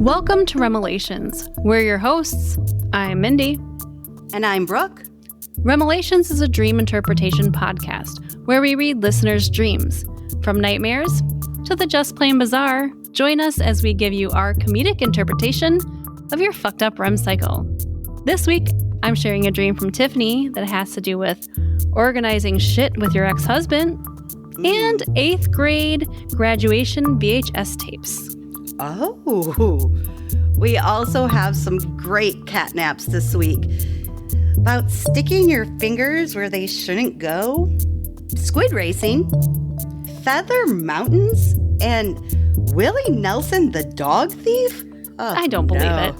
Welcome to REMelations. We're your hosts. I'm Mindy. And I'm Brooke. REMelations is a dream interpretation podcast where we read listeners' dreams. From nightmares to the just plain bizarre, join us as we give you our comedic interpretation of your fucked up REM cycle. This week, I'm sharing a dream from Tiffany that has to do with organizing shit with your ex-husband and 8th grade graduation VHS tapes. Oh, we also have some great catnaps this week about sticking your fingers where they shouldn't go, squid racing, feather mountains, and Willie Nelson, the dog thief? Oh, I don't believe it.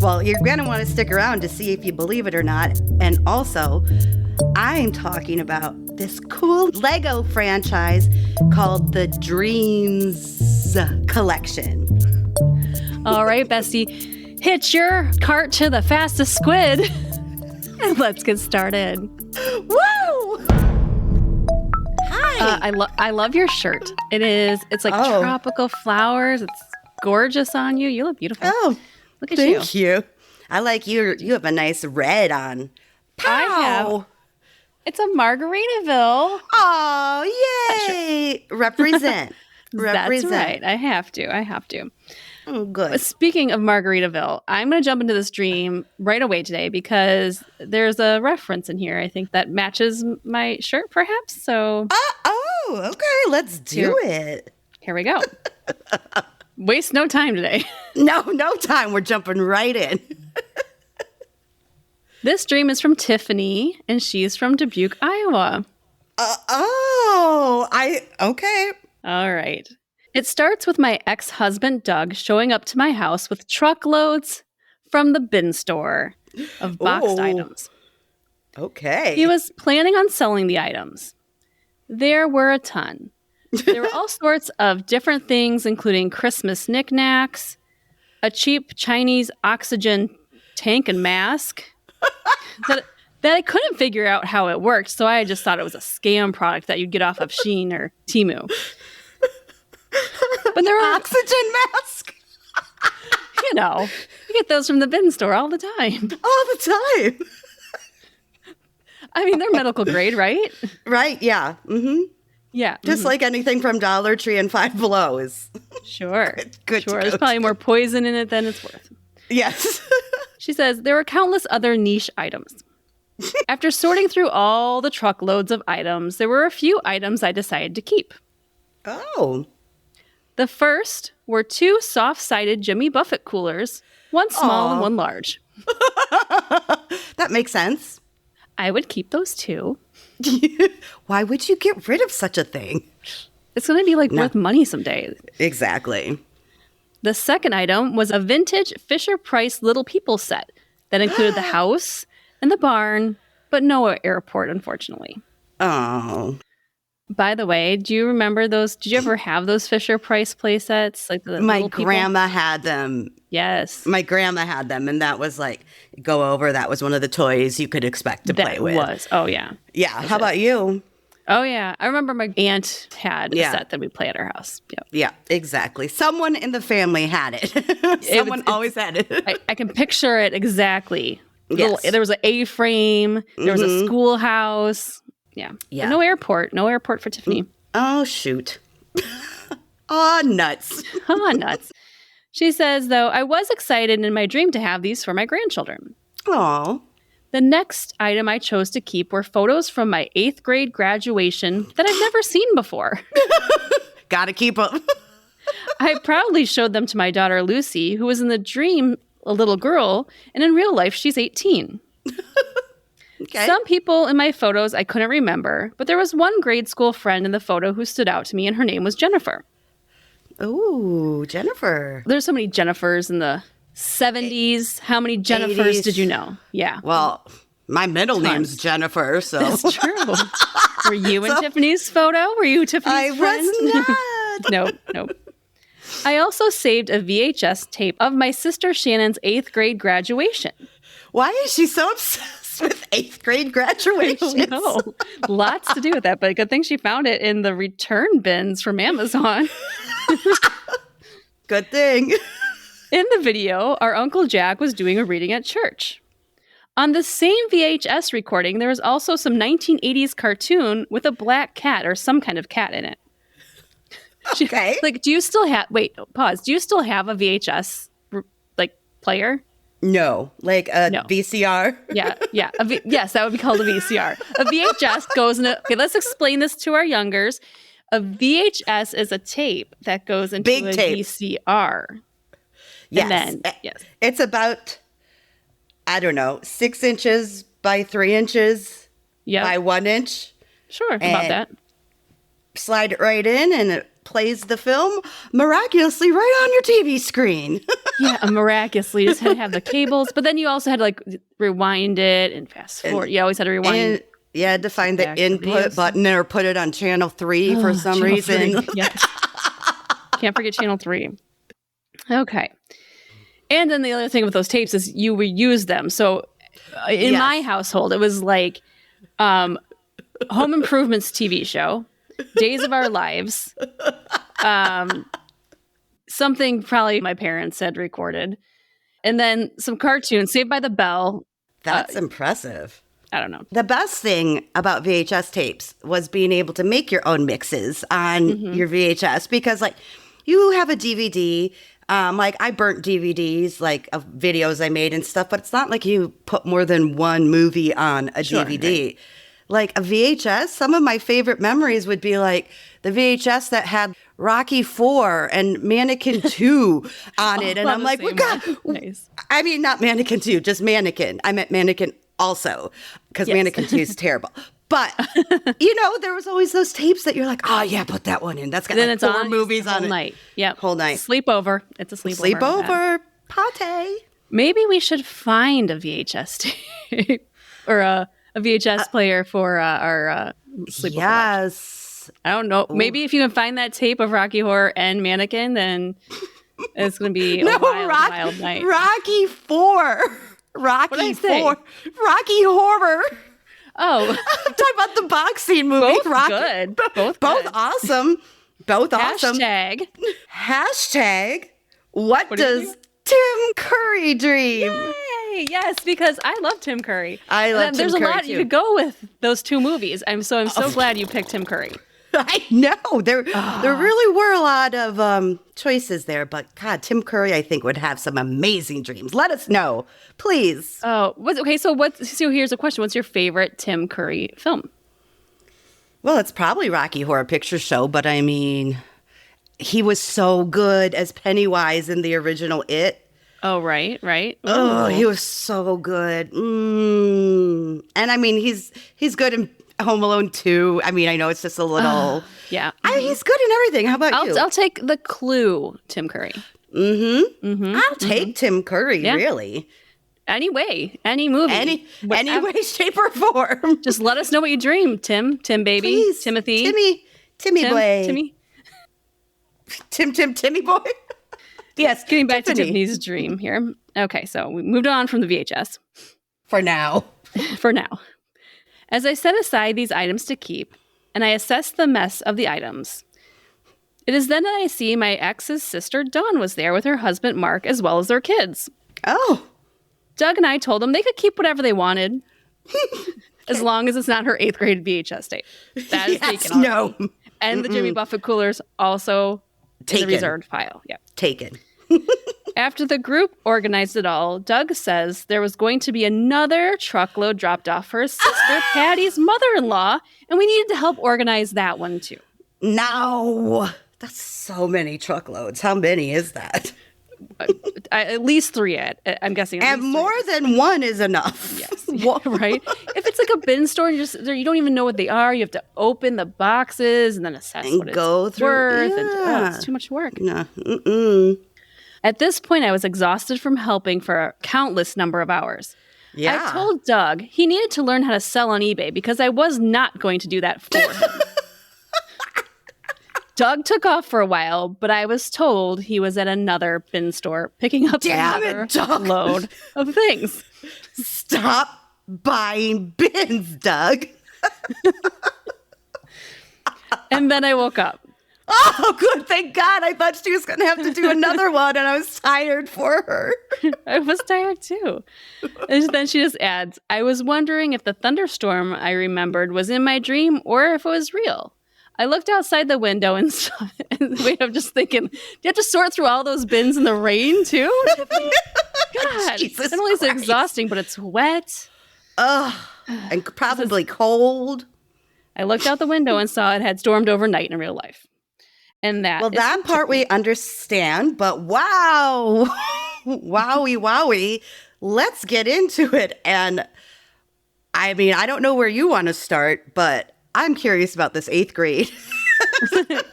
Well, you're going to want to stick around to see if you believe it or not. And also, I'm talking about this cool Lego franchise called the DREAMZzz collection. All right, bestie, hitch your cart to the fastest squid and let's get started. Woo! Hi. I love your shirt. It's like tropical flowers. It's gorgeous on you. You look beautiful. Oh, look at thank you. I like you. You have a nice red on. Pow! I have. It's a Margaritaville. Oh, yay! Represent. That's right. I have to. Oh, good. But speaking of Margaritaville, I'm going to jump into this dream right away today because there's a reference in here, I think, that matches my shirt, perhaps. So, okay. Let's do it. Here we go. Waste no time today. No time. We're jumping right in. This dream is from Tiffany, and she's from Dubuque, Iowa. Okay. All right. It starts with my ex-husband, Doug, showing up to my house with truckloads from the bin store of boxed items. Okay. He was planning on selling the items. There were a ton. There were all sorts of different things, including Christmas knickknacks, a cheap Chinese oxygen tank and mask that I couldn't figure out how it worked, so I just thought it was a scam product that you'd get off of Shein or Temu. But there were oxygen mask. You get those from the bin store all the time. All the time. I mean, they're medical grade, right? Right, yeah. Mm-hmm. Yeah. Just like anything from Dollar Tree and Five Below is sure. Good sure. There's probably more poison in it than it's worth. Yes. She says, there were countless other niche items. After sorting through all the truckloads of items, there were a few items I decided to keep. Oh. The first were 2 soft-sided Jimmy Buffett coolers, one small and one large. That makes sense. I would keep those too. Why would you get rid of such a thing? It's going to be worth money someday. Exactly. The second item was a vintage Fisher-Price Little People set that included the house and the barn, but no airport, unfortunately. Oh. By the way, do you remember those? Did you ever have those Fisher-Price play sets? My grandma had them. Yes. My grandma had them, and that was go over. That was one of the toys you could expect to play with. That was. Oh, yeah. Yeah. How about you? Oh, yeah. I remember my aunt had a set that we play at her house. Yep. Yeah, exactly. Someone in the family had it. Someone always had it. I can picture it exactly. Yes. There was an A-frame. There was a schoolhouse. Yeah. But no airport for Tiffany. Oh, shoot. Aw, nuts. Nuts. She says, though, I was excited in my dream to have these for my grandchildren. Aw. The next item I chose to keep were photos from my 8th grade graduation that I've never seen before. Gotta keep them. I proudly showed them to my daughter, Lucy, who was in the dream a little girl, and in real life, she's 18. Okay. Some people in my photos I couldn't remember, but there was one grade school friend in the photo who stood out to me, and her name was Jennifer. Ooh, Jennifer. There's so many Jennifers in the 70s. How many Jennifers 80s. Did you know? Yeah. Well, my middle name's Jennifer, so. That's true. Were you in Tiffany's photo? Were you Tiffany's friend? I was not. Nope. I also saved a VHS tape of my sister Shannon's 8th grade graduation. Why is she so obsessed with 8th grade graduations? I don't know. Lots to do with that, but good thing she found it in the return bins from Amazon. Good thing. In the video, our Uncle Jack was doing a reading at church. On the same VHS recording, there was also some 1980s cartoon with a black cat or some kind of cat in it. Okay. Like, do you still have, wait, pause. Do you still have a VHS, like, player? No. Like a VCR? Yeah. Yes, that would be called a VCR. A VHS goes in a, okay, let's explain this to our youngers. A VHS is a tape that goes into a VCR. Yes. And then, It's about, I don't know, 6 inches by 3 inches by 1 inch. Sure, about that. Slide it right in and it plays the film miraculously right on your TV screen. Miraculously. You just had to have the cables, but then you also had to like rewind it and fast forward. You always had to rewind. And you had to find the input button or put it on channel 3 for some reason. Yes. Can't forget channel 3. Okay. And then the other thing with those tapes is you reuse them. So in my household, it was like Home Improvement's TV show, Days of Our Lives, something probably my parents had recorded, and then some cartoons, Saved by the Bell. That's impressive. I don't know. The best thing about VHS tapes was being able to make your own mixes on your VHS because, like, you have a DVD. Like, I burnt DVDs, like, of videos I made and stuff, but it's not like you put more than one movie on a DVD. Right. Like, a VHS, some of my favorite memories would be, like, the VHS that had Rocky IV and Mannequin 2 on it. And I'm like, we got... Nice. I mean, not Mannequin 2, just Mannequin. I meant Mannequin also, because Mannequin 2 is terrible. But, you know, there was always those tapes that you're like, oh, yeah, put that one in. That's got like 4 movies on it. Whole night. Yeah. Whole night. Sleepover. It's a sleepover. Sleepover. Pate. Maybe we should find a VHS tape or a VHS player for our sleepover. Yes. I don't know. Maybe if you can find that tape of Rocky Horror and Mannequin, then it's going to be a wild night. Rocky IV. Rocky IV. Rocky Horror. Oh. I'm talking about the boxing movie. Both Rocky. Good. Both good. Awesome. Both awesome. Hashtag, what does Tim Curry dream? Yay! Yes, because I love Tim Curry. I love Tim Curry, there's a lot you could go with those 2 movies. I'm so glad you picked Tim Curry. I know. There really were a lot of choices there, but God, Tim Curry, I think, would have some amazing dreams. Let us know, please. Oh, okay. So here's a question. What's your favorite Tim Curry film? Well, it's probably Rocky Horror Picture Show, but I mean, he was so good as Pennywise in the original It. Oh, right. Oh, he was so good. And I mean, he's good in Home Alone 2. I mean, I know it's just a little... yeah. He's good in everything. How about you? I'll take the Clue, Tim Curry. I'll take Tim Curry, really. Any way, any movie. Any way, shape, or form. Just let us know what you dream, Tim baby. Please. Timothy. Timmy boy. Timmy boy. Yes. Getting back to Tiffany's dream here. Okay, so we moved on from the VHS. For now. As I set aside these items to keep, and I assess the mess of the items, it is then that I see my ex's sister Dawn was there with her husband Mark as well as their kids. Oh. Doug and I told them they could keep whatever they wanted, as long as it's not her 8th grade VHS tape. That is taken already. No. And the Jimmy Buffett coolers also in the reserved pile. Yeah. Taken. After the group organized it all, Doug says there was going to be another truckload dropped off for his sister Patty's mother-in-law, and we needed to help organize that one too. No, that's so many truckloads. How many is that? At least 3, I'm guessing. And more than 1 is enough. Yes, right? If it's like a bin store, you don't even know what they are. You have to open the boxes and then assess what it's worth. Yeah. And, it's too much work. No. At this point, I was exhausted from helping for a countless number of hours. Yeah. I told Doug he needed to learn how to sell on eBay because I was not going to do that for him. Doug took off for a while, but I was told he was at another bin store picking up another load of things. Stop buying bins, Doug. And then I woke up. Oh, good. Thank God. I thought she was going to have to do another one, and I was tired for her. I was tired too. And then she just adds, I was wondering if the thunderstorm I remembered was in my dream or if it was real. I looked outside the window and saw it. And wait, I'm just thinking, do you have to sort through all those bins in the rain too? God, Jesus not only is it Christ. exhausting, but it's wet. Ugh. And probably cold. I looked out the window and saw it had stormed overnight in real life. And that part we understand, but wow. Wowie. Let's get into it. And I mean, I don't know where you want to start, but I'm curious about this 8th grade.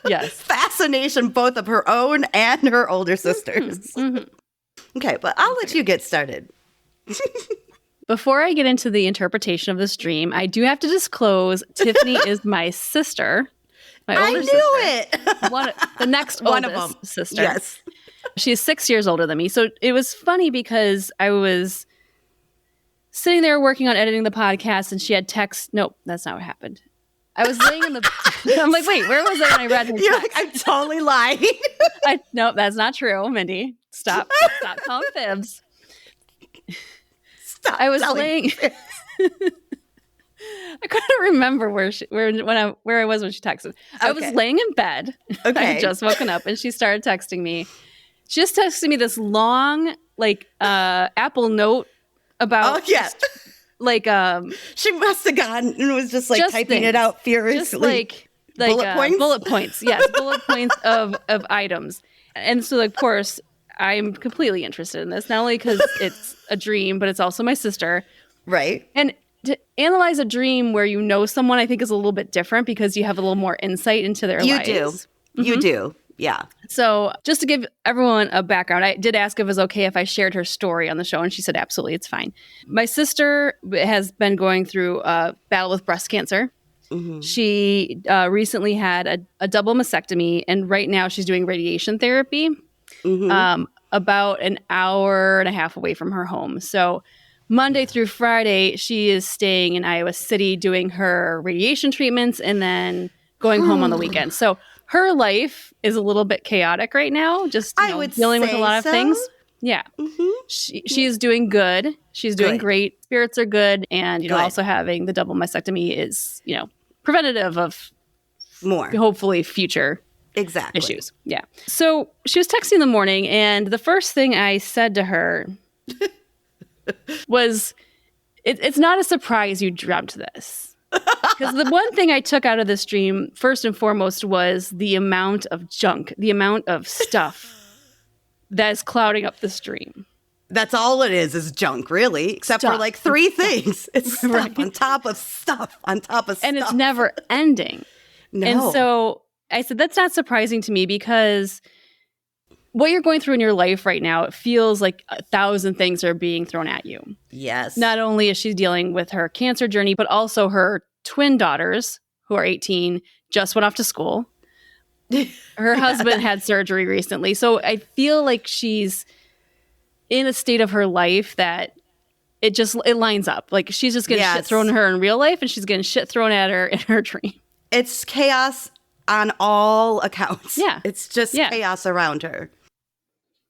Yes. Fascination, both of her own and her older sisters. Okay, but I'll let you get started. Before I get into the interpretation of this dream, I do have to disclose Tiffany is my sister. My older sister. I knew it. The next One oldest of them. sister. Yes. She's 6 years older than me. So it was funny because I was sitting there working on editing the podcast and she had text. Nope, that's not what happened. I was laying in the... I'm like, wait, where was I when I read her text? You're like, I'm totally lying. Nope, that's not true, Mindy. Stop calling fibs. Stop I was telling laying... I couldn't remember where I was when she texted. I was laying in bed. Okay. I had just woken up and she started texting me. She just texted me this long, Apple note about she must have gone and was just typing things. it out furiously. Just bullet points? Bullet points. Yes, bullet points of items. And so, of course, I'm completely interested in this, not only because it's a dream, but it's also my sister. Right. And to analyze a dream where you know someone, I think, is a little bit different because you have a little more insight into their lives. You do. Yeah. So just to give everyone a background, I did ask if it was okay if I shared her story on the show, and she said, absolutely, it's fine. My sister has been going through a battle with breast cancer. Mm-hmm. She recently had a double mastectomy, and right now she's doing radiation therapy about an hour and a half away from her home. So Monday through Friday, she is staying in Iowa City doing her radiation treatments and then going home on the weekend. So her life is a little bit chaotic right now, just dealing with a lot of things. Yeah. Mm-hmm. She is doing good. She's doing great. Spirits are good. And, also having the double mastectomy is, preventative of more, hopefully, future issues. Yeah. So she was texting in the morning, and the first thing I said to her was, it's not a surprise you dreamt this. Because the one thing I took out of this dream, first and foremost, was the amount of junk, the amount of stuff that is clouding up this dream. That's all it is junk, really, except for 3 things. It's stuff on top of stuff on top of stuff. And it's never ending. No. And so I said, that's not surprising to me because what you're going through in your life right now, it feels like 1,000 things are being thrown at you. Yes. Not only is she dealing with her cancer journey, but also her twin daughters, who are 18, just went off to school. Her husband had surgery recently. So I feel like she's in a state of her life that it lines up. Like she's just getting shit thrown at her in real life, and she's getting shit thrown at her in her dream. It's chaos on all accounts. Yeah. It's just chaos around her.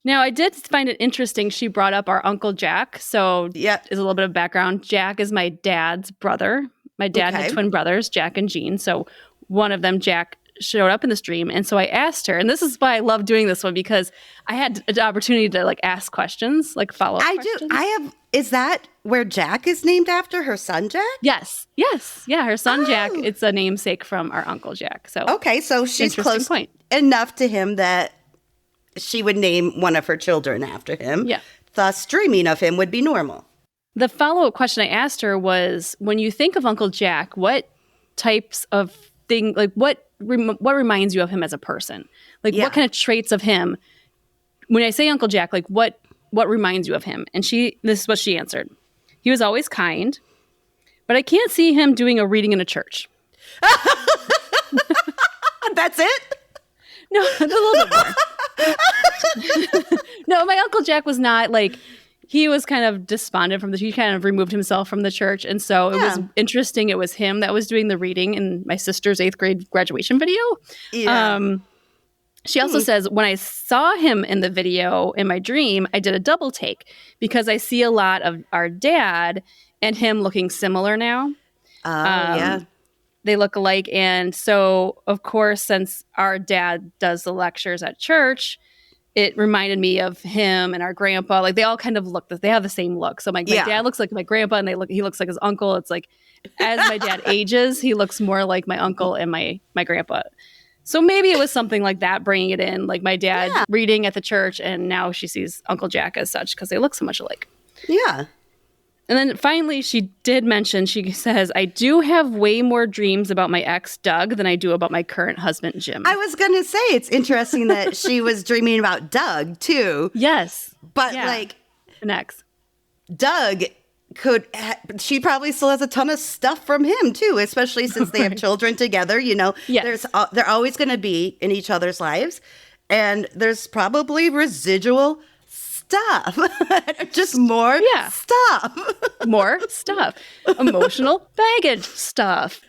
Now, I did find it interesting. She brought up our Uncle Jack. So is a little bit of background. Jack is my dad's brother. My dad had twin brothers, Jack and Jean. So one of them, Jack, showed up in this dream. And so I asked her, and this is why I love doing this one, because I had an opportunity to ask questions, follow-up questions. Is that where Jack is named after, her son Jack? Yes. Yeah, her son Jack. It's a namesake from our Uncle Jack. So so she's close enough to him that she would name one of her children after him. Yeah. Thus, dreaming of him would be normal. The follow-up question I asked her was, when you think of Uncle Jack, what types of things, what reminds you of him as a person? What kind of traits of him? When I say Uncle Jack, what reminds you of him? And this is what she answered. He was always kind, but I can't see him doing a reading in a church. That's it? No, a little bit more. No, my Uncle Jack was not he was kind of despondent he kind of removed himself from the church. And so it was interesting. It was him that was doing the reading in my sister's 8th grade graduation video. Yeah. She also says, when I saw him in the video in my dream, I did a double take because I see a lot of our dad and him looking similar now. Yeah. They look alike. And so, of course, since our dad does the lectures at church, it reminded me of him and our grandpa. Like, they all kind of look, they have the same look. So my dad looks like my grandpa, and he looks like his uncle. It's like, as my dad ages, he looks more like my uncle and my grandpa. So maybe it was something like that, bringing it in, like my dad reading at the church, and now she sees Uncle Jack as such because they look so much alike. Yeah. And then finally, she did mention, she says, I do have way more dreams about my ex, Doug, than I do about my current husband, Jim. I was going to say, it's interesting that she was dreaming about Doug, too. Yes. But, like, an ex. Doug she probably still has a ton of stuff from him, too, especially since they have children together. You know, they're always going to be in each other's lives. And there's probably residual stuff. Just more stuff. More stuff. Emotional baggage stuff.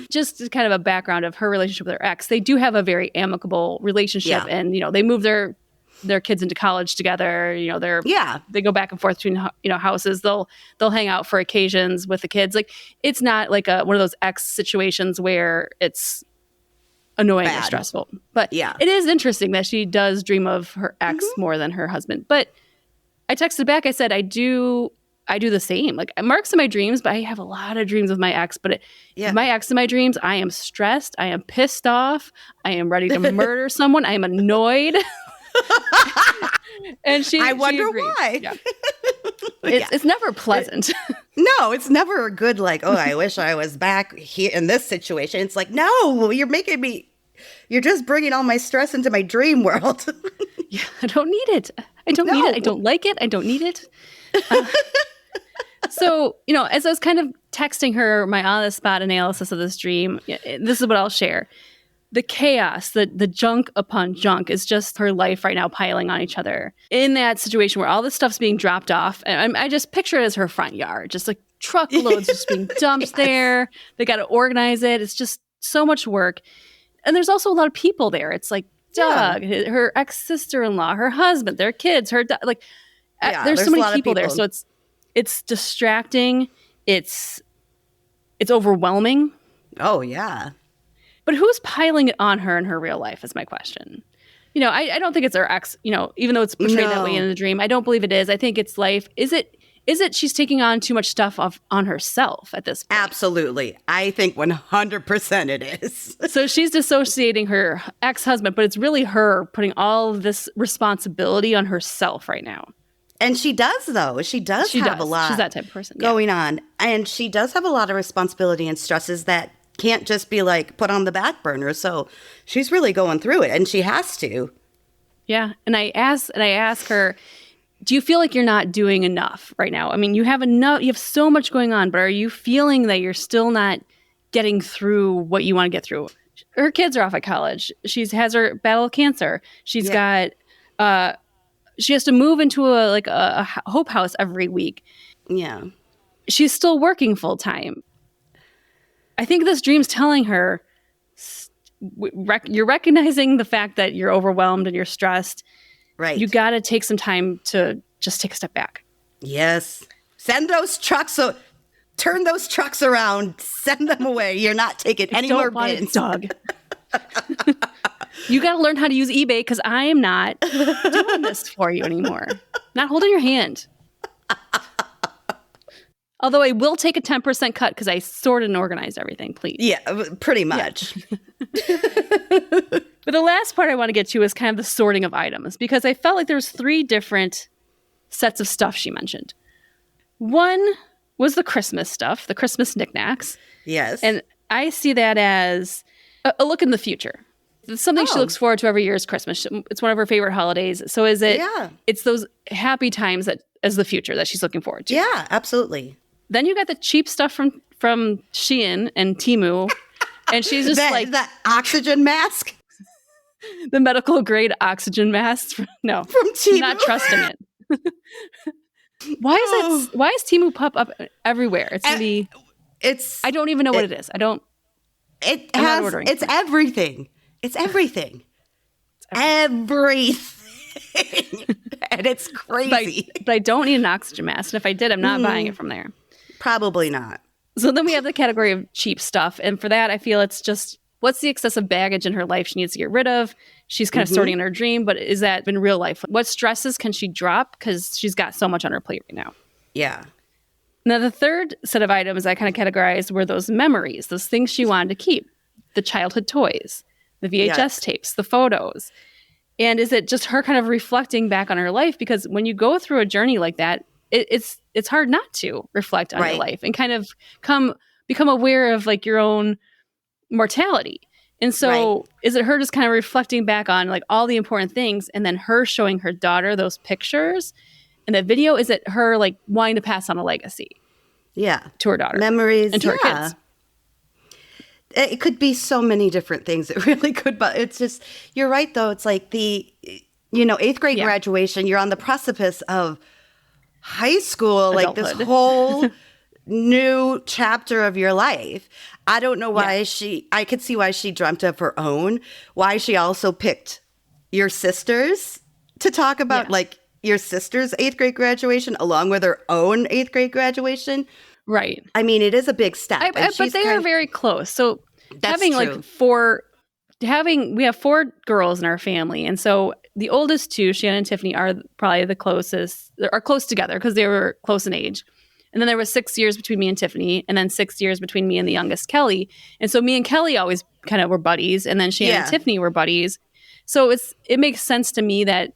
Just kind of a background of her relationship with her ex. They do have a very amicable relationship, and they move their kids into college together. They go back and forth between houses. They'll hang out for occasions with the kids. Like, it's not like one of those ex situations where it's annoying or stressful. But it is interesting that she does dream of her ex more than her husband. But I texted back, I said, I do the same. Like, Mark's in my dreams, but I have a lot of dreams with my ex. But my ex in my dreams, I am stressed. I am pissed off. I am ready to murder someone. I am annoyed. And I wonder why. Yeah. It's never pleasant. No, it's never a good, like, oh, I wish I was back here in this situation. It's like, no, you're just bringing all my stress into my dream world. Yeah, I don't need it. I don't need it. I don't like it. I don't need it. So, as I was kind of texting her my on-the-spot analysis of this dream, this is what I'll share. The chaos, the junk upon junk is just her life right now piling on each other. In that situation where all this stuff's being dropped off, and I just picture it as her front yard, just like truckloads just being dumped there. They got to organize it. It's just so much work. And there's also a lot of people there. It's like Doug, her ex-sister-in-law, her husband, their kids, there's so many people there. So it's distracting. It's overwhelming. Oh, yeah. But who's piling it on her in her real life is my question. I don't think it's her ex, even though it's portrayed that way in the dream. I don't believe it is. I think it's life. Is it she's taking on too much stuff on herself at this point? Absolutely. I think 100% it is. So she's dissociating her ex-husband, but it's really her putting all of this responsibility on herself right now. And she does, though. She does have a lot. She's that type of person going on. And she does have a lot of responsibility and stresses that can't just be like put on the back burner. So she's really going through it, and she has to. Yeah. And I ask her, do you feel like you're not doing enough right now? I mean, you have so much going on, but are you feeling that you're still not getting through what you want to get through? Her kids are off at college. She has her battle of cancer. She's got, she has to move into a hope house every week. Yeah. She's still working full time. I think this dream's telling her, you're recognizing the fact that you're overwhelmed and you're stressed. Right. You got to take some time to just take a step back. Yes. Send those trucks. Turn those trucks around. Send them away. You're not taking any more bins. Doug. You got to learn how to use eBay because I am not doing this for you anymore. Not holding your hand. Although I will take a 10% cut because I sorted and organized everything, please. Yeah, pretty much. Yeah. But the last part I want to get to is kind of the sorting of items, because I felt like there's 3 different sets of stuff she mentioned. One was the Christmas stuff, the Christmas knickknacks. Yes. And I see that as a look in the future. It's something she looks forward to every year is Christmas. It's one of her favorite holidays. So is it? Yeah. It's those happy times as the future that she's looking forward to. Yeah, absolutely. Then you got the cheap stuff from Shein and Temu, and she's just the oxygen mask, the medical grade oxygen mask. No, from Temu. Not trusting it. Why is Temu pop up everywhere? It's I don't even know what it is. It's everything. It's everything. Everything. And it's crazy. But I don't need an oxygen mask. And if I did, I'm not buying it from there. Probably not. So then we have the category of cheap stuff. And for that, I feel it's just, what's the excessive baggage in her life she needs to get rid of? She's kind of sorting in her dream, but is that in real life? What stresses can she drop? Because she's got so much on her plate right now. Yeah. Now, the third set of items I kind of categorized were those memories, those things she wanted to keep, the childhood toys, the VHS tapes, the photos. And is it just her kind of reflecting back on her life? Because when you go through a journey like that, it's hard not to reflect on your life and kind of become aware of like your own mortality. And so is it her just kind of reflecting back on like all the important things and then her showing her daughter those pictures and that video? Is it her like wanting to pass on a legacy? Yeah. To her daughter. Memories. And to her kids. It could be so many different things. It really could. But it's just, you're right, though. It's like the, 8th grade graduation. You're on the precipice of high school, adulthood. Like this whole new chapter of your life. I don't know why I could see why she dreamt of her own, why she also picked your sisters to talk about, like your sister's 8th grade graduation along with her own 8th grade graduation. Right. I mean, it is a big step. But they are very close. So having true. We have 4 girls in our family. And so the oldest 2, Shannon and Tiffany, are probably the closest, are close together because they were close in age. And then there was 6 years between me and Tiffany, and then 6 years between me and the youngest, Kelly. And so me and Kelly always kind of were buddies, and then Shannon and Tiffany were buddies. So it makes sense to me that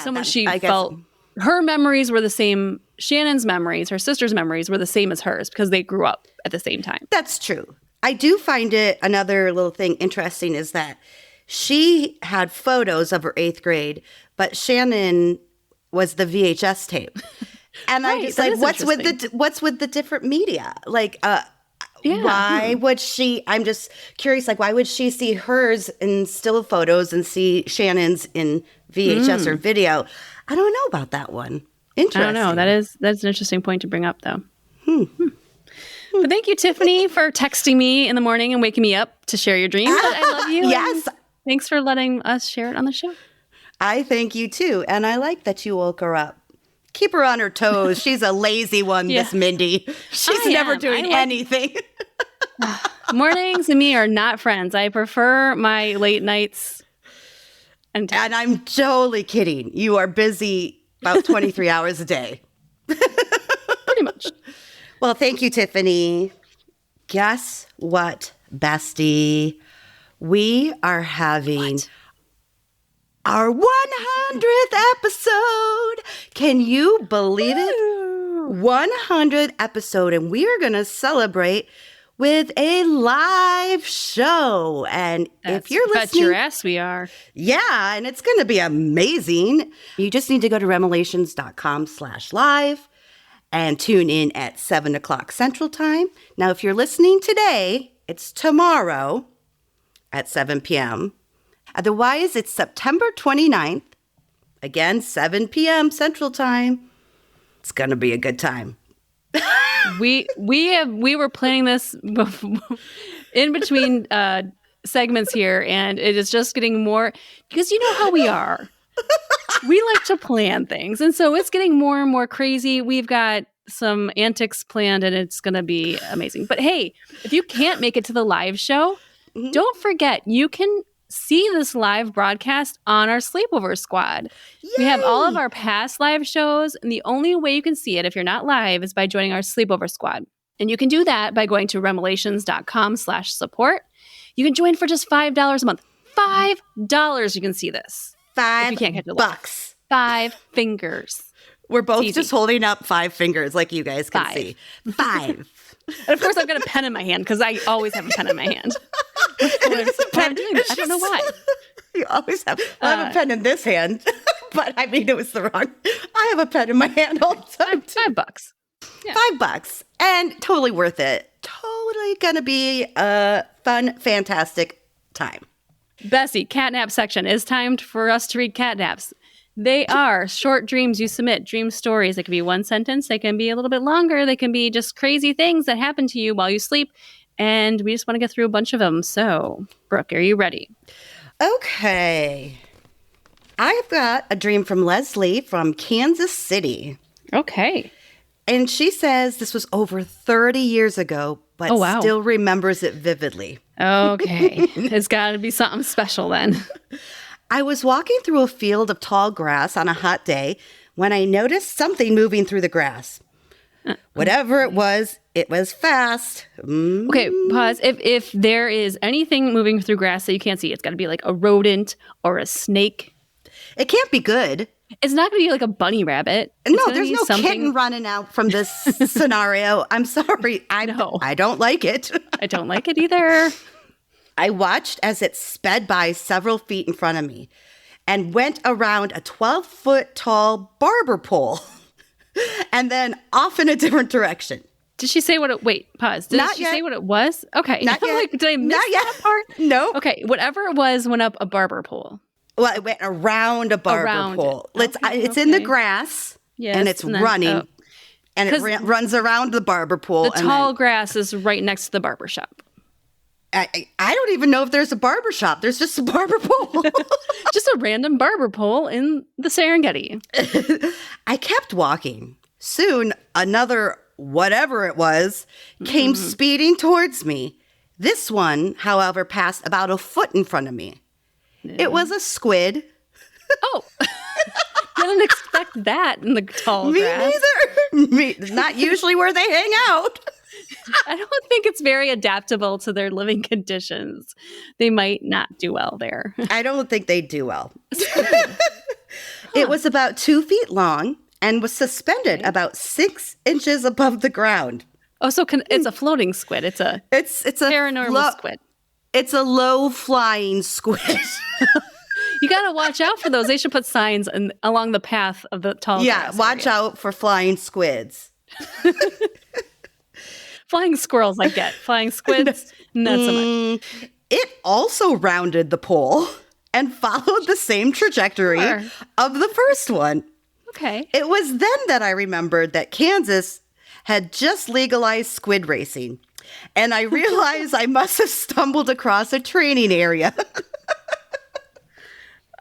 someone felt her memories were the same. Shannon's memories, her sister's memories were the same as hers because they grew up at the same time. That's true. I do find it another little thing interesting is that she had photos of her 8th grade, but Shannon was the VHS tape. And I just like, what's with the different media? Like, why would she? I'm just curious. Like, why would she see hers in still photos and see Shannon's in VHS or video? I don't know about that one. Interesting. I don't know. That's an interesting point to bring up, though. But thank you, Tiffany, for texting me in the morning and waking me up to share your dreams. I love you. Yes. Thanks for letting us share it on the show. I thank you, too. And I like that you woke her up. Keep her on her toes. She's a lazy one, this Mindy. She's never doing anything. Mornings and me are not friends. I prefer my late nights. And I'm totally kidding. You are busy about 23 hours a day. Pretty much. Well, thank you, Tiffany. Guess what, bestie? We are having our 100th episode. Can you believe it? 100th episode, and we are going to celebrate with a live show. And if you're listening, bet your ass we are. Yeah, and it's going to be amazing. You just need to go to REMelations.com/live and tune in at 7 o'clock Central Time. Now, if you're listening today, it's tomorrow at 7 p.m. Otherwise, it's September 29th. Again, 7 p.m. Central Time. It's going to be a good time. We were planning this in between segments here, and it is just getting more, because you know how we are. We like to plan things, and so it's getting more and more crazy. We've got some antics planned, and it's going to be amazing. But hey, if you can't make it to the live show, don't forget, you can see this live broadcast on our Sleepover Squad. Yay! We have all of our past live shows, and the only way you can see it if you're not live is by joining our Sleepover Squad. And you can do that by going to REMelations.com/support. You can join for just $5 a month. $5 you can see this. $5 you can't catch it bucks. 5 fingers. We're both just holding up 5 fingers like you guys can see. 5. And of course, I've got a pen in my hand because I always have a pen in my hand. I don't know why. You always have. I have a pen in this hand, but I mean, it was the wrong. I have a pen in my hand all the time. $5. Yeah. $5 and totally worth it. Totally gonna be a fun, fantastic time. Bessie, catnap section. It's time for us to read catnaps. They are short dreams you submit, dream stories. They can be one sentence. They can be a little bit longer. They can be just crazy things that happen to you while you sleep. and we just want to get through a bunch of them. So, Brooke, are you ready? Okay. I've got a dream from Leslie from Kansas City. Okay. And she says this was over 30 years ago, but still remembers it vividly. Okay. It's got to be something special then. I was walking through a field of tall grass on a hot day when I noticed something moving through the grass. Whatever it was fast. Okay, pause. If there is anything moving through grass that you can't see, it's got to be like a rodent or a snake. It can't be good. It's not going to be like a bunny rabbit. No, there's no kitten running out from this scenario. I'm sorry. I don't like it. I don't like it either. I watched as it sped by several feet in front of me and went around a 12-foot tall barber pole and then off in a different direction. Did she say what it... Wait, pause. Did she say what it was? Okay. Not yet. Like, did I miss that part? No. Okay, whatever it was went up a barber pole. Well, it went around a barber pole. It's in the grass, and it's running, and it runs around the barber pole. The tall grass is right next to the barber shop. I don't even know if there's a barber shop. There's just a barber pole. Just a random barber pole in the Serengeti. I kept walking. Soon, another whatever it was came speeding towards me. This one, however, passed about a foot in front of me. It was a squid. Oh, didn't expect that in the tall grass. Me neither. Not usually where they hang out. I don't think it's very adaptable to their living conditions. They might not do well there. I don't think they do well. It was about 2 feet long and was suspended about 6 inches above the ground. Oh, so it's a floating squid. It's a paranormal squid. It's a low-flying squid. You got to watch out for those. They should put signs along the path of the tall grass watch out for flying squids. Flying squirrels I get. Flying squids, not so much. It also rounded the pole and followed the same trajectory of the first one. Okay. It was then that I remembered that Kansas had just legalized squid racing. And I realized I must have stumbled across a training area.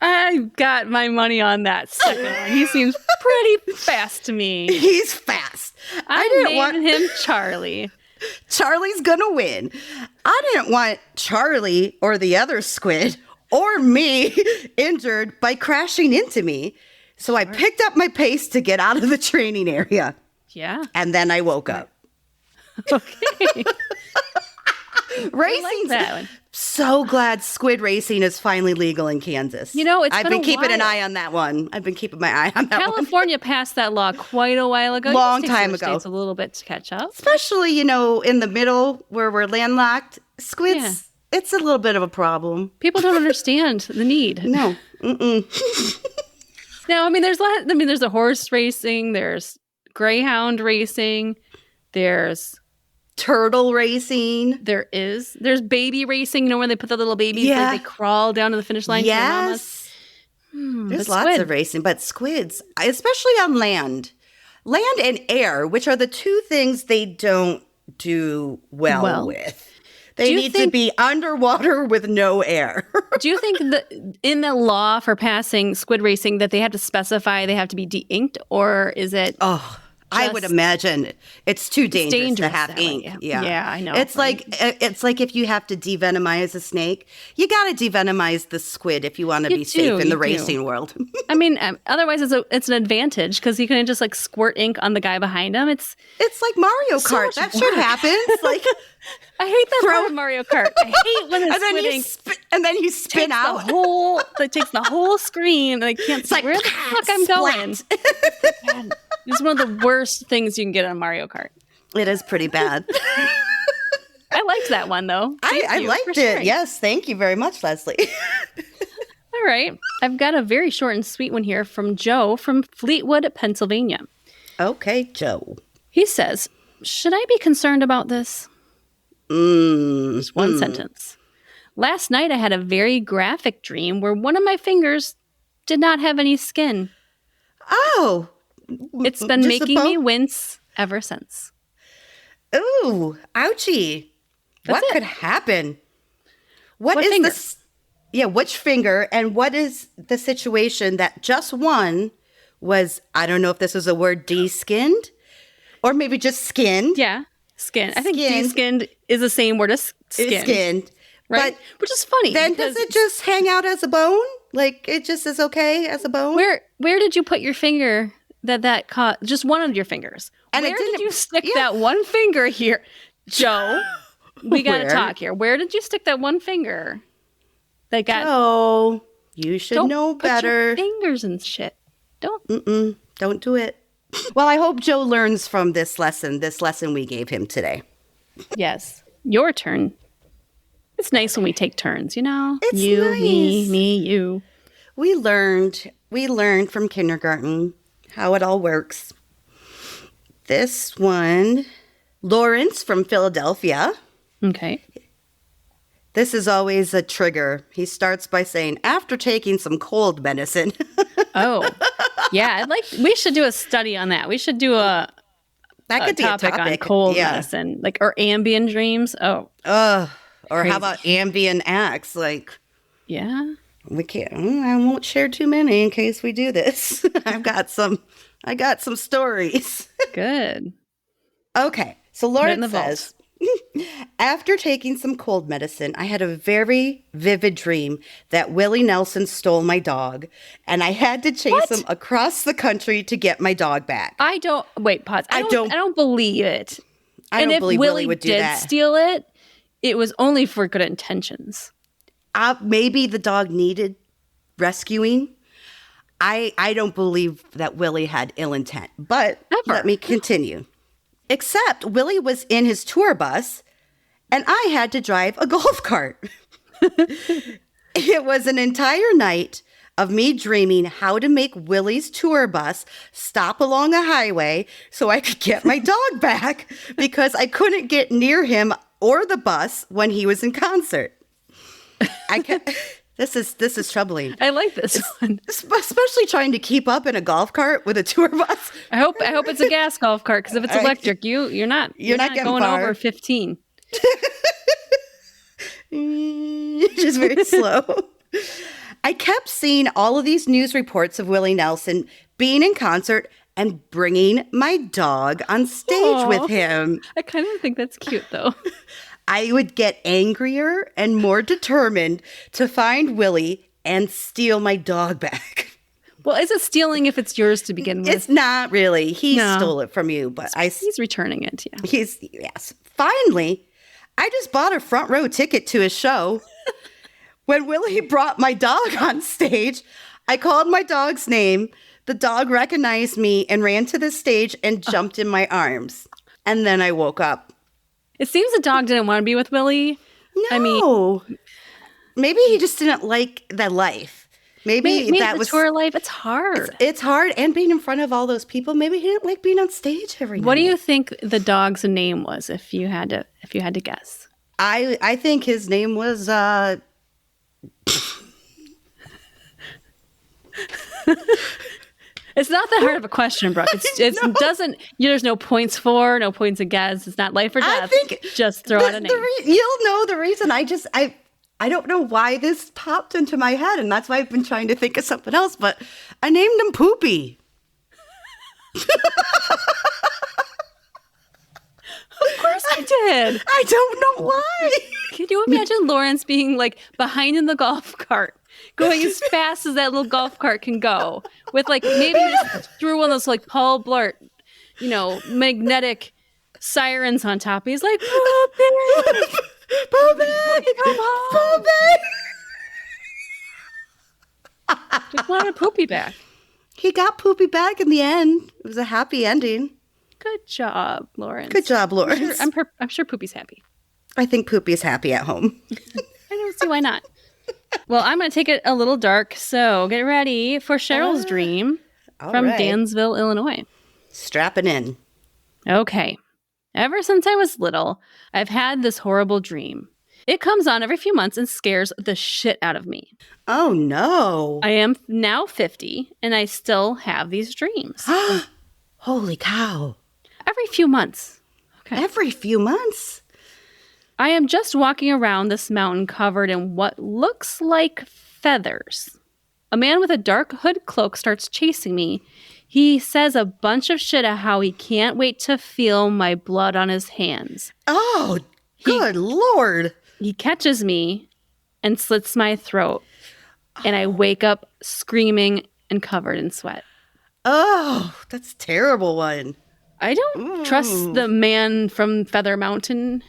I got my money on that second one. He seems pretty fast to me. He's fast. I didn't want him Charlie. Charlie's gonna win. I didn't want Charlie or the other squid or me injured by crashing into me. So I picked up my pace to get out of the training area. Yeah. And then I woke up. Okay. Racing. Like so glad squid racing is finally legal in Kansas. You know, I've been keeping an eye on that one. I've been keeping my eye on that one. California passed that law quite a while ago. Long time ago. States a little bit to catch up. Especially, in the middle where we're landlocked. Squids, it's a little bit of a problem. People don't understand the need. No. No, there's a horse racing. There's greyhound racing. There's turtle racing. There's baby racing, where they put the little babies, they crawl down to the finish line. Yes. There's lots of racing, but squids, especially on land and air, which are the two things they don't do well with. They need to be underwater with no air. Do you think that in the law for passing squid racing that they have to specify they have to be de-inked, or is it... I would imagine it's too dangerous to have ink. Yeah, I know. It's like if you have to devenomize a snake, you got to devenomize the squid if you want to be safe in the racing world. I mean, otherwise it's an advantage because you can just like squirt ink on the guy behind him. It's like Mario Kart. That shit happens. Like I hate that part of Mario Kart. I hate when it's squid ink. And then you spin out. It takes the whole screen, and I can't see where the fuck I'm going. It's one of the worst things you can get on Mario Kart. It is pretty bad. I liked that one, though. I liked it. Yes, thank you very much, Leslie. All right. I've got a very short and sweet one here from Joe from Fleetwood, Pennsylvania. Okay, Joe. He says, should I be concerned about this? Just one sentence. Last night, I had a very graphic dream where one of my fingers did not have any skin. Oh. It's been making me wince ever since. Ooh, ouchie. What could happen? What is finger? this? Yeah, which finger? And what is the situation that just one was, I don't know if this is a word, de-skinned? Or maybe just skinned? Yeah, skin. I think de-skinned is the same word as skin. Skinned. Right? But which is funny. then does it just hang out as a bone? Like, it just is okay as a bone? Where did you put your finger that caught, just one of your fingers? And where did you stick that one finger here? Joe, we got to talk here. Where did you stick that one finger? That got. Oh, you should know better. Put your fingers and shit. Don't do it. Well, I hope Joe learns from this lesson we gave him today. Yes. Your turn. It's nice when we take turns, you know? It's you, nice. me, you. We learned from kindergarten how it all works. This one, Lawrence from Philadelphia. Okay. This is always a trigger. He starts by saying, after taking some cold medicine. Oh, yeah. We should do a study on that. We should do a topic on cold medicine, or Ambien dreams. Oh. Or how about Ambien acts? Yeah. We can't. I won't share too many in case we do this. I got some stories. Good. Okay. So Lawrence says, after taking some cold medicine, I had a very vivid dream that Willie Nelson stole my dog, and I had to chase him across the country to get my dog back. Wait, pause. I don't believe it. I don't believe Willie would do that. And if Willie did steal it, it was only for good intentions. Maybe the dog needed rescuing. I don't believe that Willie had ill intent, but let me continue. Except Willie was in his tour bus, and I had to drive a golf cart. It was an entire night of me dreaming how to make Willie's tour bus stop along a highway so I could get my dog back because I couldn't get near him or the bus when he was in concert. This is troubling. I like this one. Especially trying to keep up in a golf cart with a tour bus. I hope it's a gas golf cart, because if it's electric, you're not going far. over 15. Just very slow. I kept seeing all of these news reports of Willie Nelson being in concert and bringing my dog on stage with him. I kind of think that's cute, though. I would get angrier and more determined to find Willie and steal my dog back. Well, is it stealing if it's yours to begin with? It's not really. He stole it from you, but he's returning it. Yeah. Yes. Finally, I just bought a front row ticket to his show. When Willie brought my dog on stage, I called my dog's name. The dog recognized me and ran to the stage and jumped in my arms. And then I woke up. It seems the dog didn't want to be with Willie. No. I mean, maybe he just didn't like that life. Maybe that was tour life. It's hard. It's hard, and being in front of all those people. Maybe he didn't like being on stage every night. What do you think the dog's name was? If you had to guess, I think his name was. It's not that hard of a question, Brooke. There's no points for, no points against. It's not life or death. I think just throw out a name. You'll know the reason. I don't know why this popped into my head, and that's why I've been trying to think of something else, but I named him Poopy. Of course I did. I don't know why. Can you imagine Lawrence being behind in the golf cart, going as fast as that little golf cart can go, with maybe just through one of those Paul Blart, magnetic sirens on top. He's like, Poopy, Poopy, come home. Poopy. Just wanted Poopy back. He got Poopy back in the end. It was a happy ending. Good job, Lawrence. Good job, Lawrence. I'm sure Poopy's happy. I think Poopy's happy at home. I don't see why not. Well, I'm going to take it a little dark, so get ready for Cheryl's dream from Dansville, Illinois. Strapping in. Okay. Ever since I was little, I've had this horrible dream. It comes on every few months and scares the shit out of me. Oh, no. I am now 50, and I still have these dreams. Holy cow. Every few months. Okay. Every few months? I am just walking around this mountain covered in what looks like feathers. A man with a dark hood cloak starts chasing me. He says a bunch of shit at how he can't wait to feel my blood on his hands. Oh, good Lord. He catches me and slits my throat, and I wake up screaming and covered in sweat. Oh, that's a terrible one. I don't trust the man from Feather Mountain.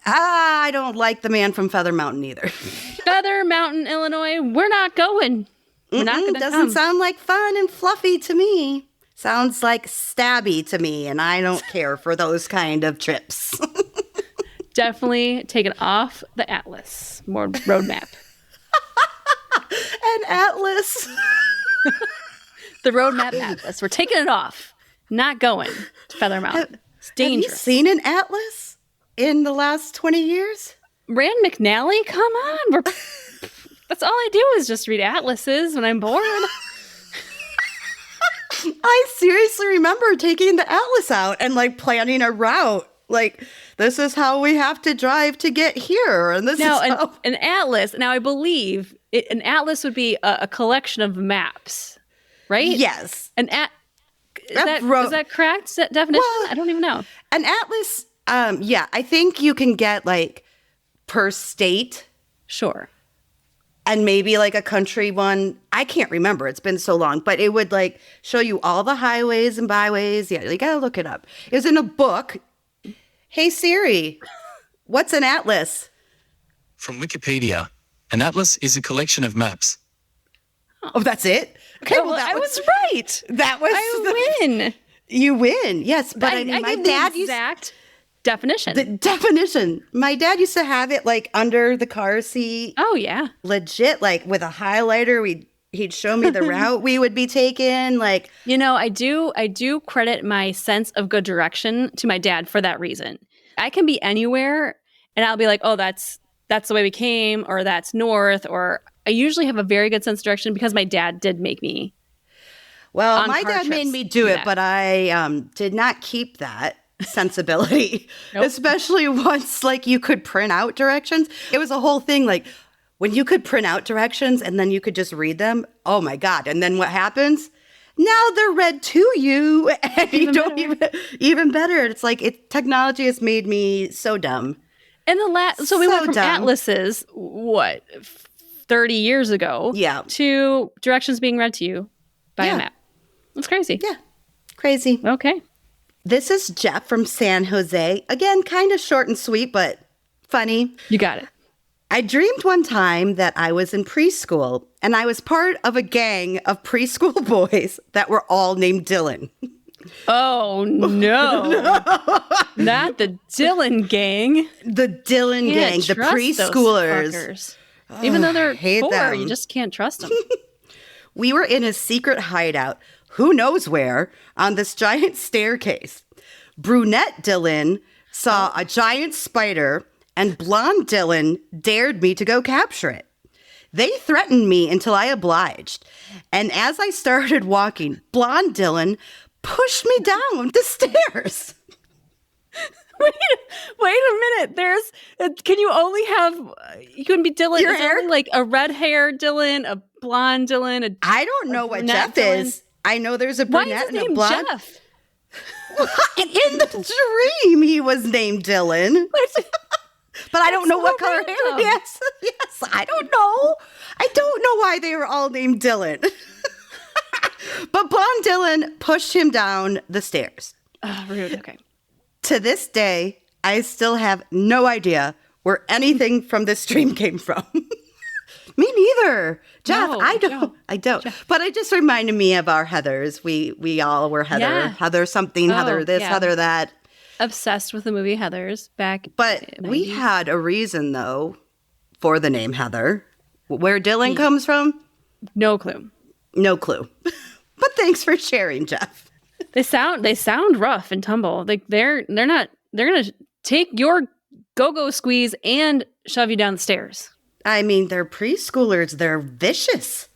I don't like the man from Feather Mountain either. Feather Mountain, Illinois, we're not going. We're not going to come. Doesn't sound like fun and fluffy to me. Sounds like stabby to me, and I don't care for those kind of trips. Definitely taken off the atlas. More roadmap. An atlas. The roadmap atlas. We're taking it off. Not going to Feather Mountain. It's dangerous. Have you seen an atlas in the last 20 years? Rand McNally? Come on. That's all I do is just read atlases when I'm bored. I seriously remember taking the atlas out and like planning a route. Like, this is how we have to drive to get here. And this is how... an atlas. Now, I believe an atlas would be a collection of maps, right? Yes. Is that correct definition? Well, I don't even know. An atlas, yeah, I think you can get like per state. Sure. And maybe like a country one. I can't remember. It's been so long. But it would like show you all the highways and byways. Yeah, you gotta look it up. It was in a book. Hey Siri, what's an atlas? From Wikipedia, an atlas is a collection of maps. Oh, that's it? Okay, well, I was right. That was I win. You win, yes. But I my gave dad the exact definition. The definition. My dad used to have it like under the car seat. Oh yeah, legit. Like with a highlighter, he'd show me the route we would be taking. Like, you know, I do credit my sense of good direction to my dad for that reason. I can be anywhere, and I'll be like, oh, that's the way we came, or that's north, or I usually have a very good sense of direction because my dad did make me. Well, my dad made me do it, but I did not keep that sensibility, Nope. Especially once like you could print out directions. It was a whole thing, like when you could print out directions and then you could just read them. Oh my God. And then what happens? Now they're read to you and you don't even better. It's like technology has made me so dumb. And so we went from dumb. Atlases, 30 years ago, to directions being read to you by a map. That's crazy. Yeah. Crazy. Okay. This is Jeff from San Jose. Again, kind of short and sweet, but funny. You got it. I dreamed one time that I was in preschool, and I was part of a gang of preschool boys that were all named Dylan. Oh, no. Not the Dylan gang. The Dylan gang, the preschoolers. Even though they're poor, them. you just can't trust them. We were in a secret hideout, who knows where, on this giant staircase. Brunette Dylan saw a giant spider, and blonde Dylan dared me to go capture it. They threatened me until I obliged. And as I started walking, blonde Dylan pushed me down the stairs. Wait a minute. Can you only have, you can be Dylan. Your is hair? only like a red hair Dylan, a blonde Dylan. I don't know what Jeff Dylan. is. I know there's a Why brunette is his and a name blonde. Jeff? In the dream, he was named Dylan. But I don't know what color hair. Yes, I don't know. I don't know why they were all named Dylan. But blonde Dylan pushed him down the stairs. Oh, rude. Okay. To this day, I still have no idea where anything from this dream came from. Me neither. Jeff, No, I don't. Jeff. But it just reminded me of our Heathers. We all were Heather. Yeah. Heather something, Heather this, yeah. Heather that. Obsessed with the movie Heathers back. But we 90s. had a reason, though, for the name Heather. Where Dylan comes from? No clue. No clue. But thanks for sharing, Jeff. They sound rough and tumble. Like they're gonna take your go-go squeeze and shove you down the stairs. I mean, they're preschoolers. They're vicious.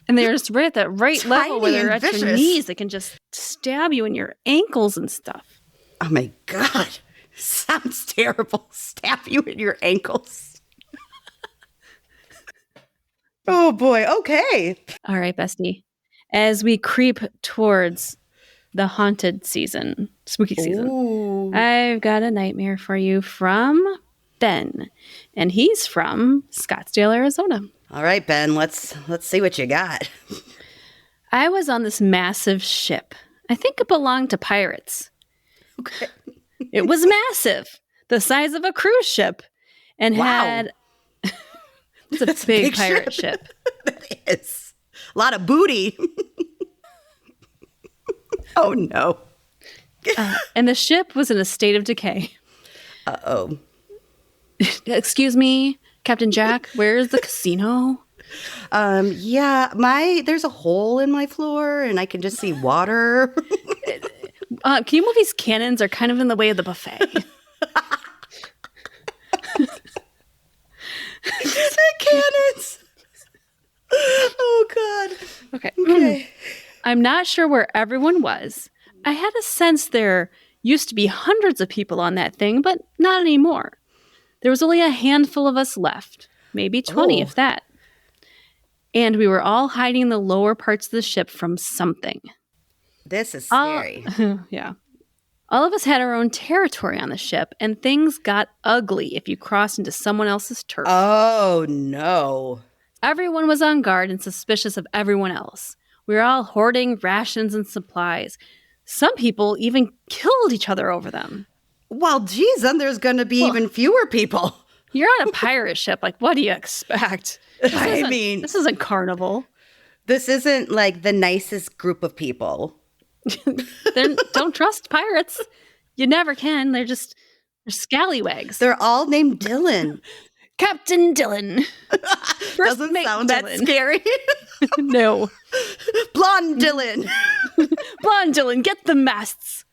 And they're just right at that right Tiny level where they're and at your vicious. knees. They can just stab you in your ankles and stuff. Oh, my God. Sounds terrible. Stab you in your ankles. Oh boy. Okay. All right, bestie. As we creep towards the haunted season, spooky season, Ooh. I've got a nightmare for you from Ben, and he's from Scottsdale, Arizona. All right, Ben. Let's see what you got. I was on this massive ship. I think it belonged to pirates. Okay. It was massive, the size of a cruise ship, and Wow. had it's a big pirate ship. It is. A lot of booty. Oh no. And the ship was in a state of decay. Uh-oh. Excuse me, Captain Jack, where's the casino? Yeah, there's a hole in my floor and I can just see water. Can you move these cannons? Are kind of in the way of the buffet. The cannons. Oh God. Okay. I'm not sure where everyone was. I had a sense there used to be hundreds of people on that thing, but not anymore. There was only a handful of us left, maybe 20 if that. And we were all hiding in the lower parts of the ship from something. This is scary. Yeah. All of us had our own territory on the ship, and things got ugly if you crossed into someone else's turf. Oh no. Everyone was on guard and suspicious of everyone else. We were all hoarding rations and supplies. Some people even killed each other over them. Well, geez, then there's going to be even fewer people. You're on a pirate ship. Like, what do you expect? This isn't Carnival. This isn't like the nicest group of people. Don't trust pirates. You never can. They're scallywags. They're all named Dylan. Captain Dylan. Doesn't sound that scary. No. Blonde Dylan. Blonde Dylan, get the masts.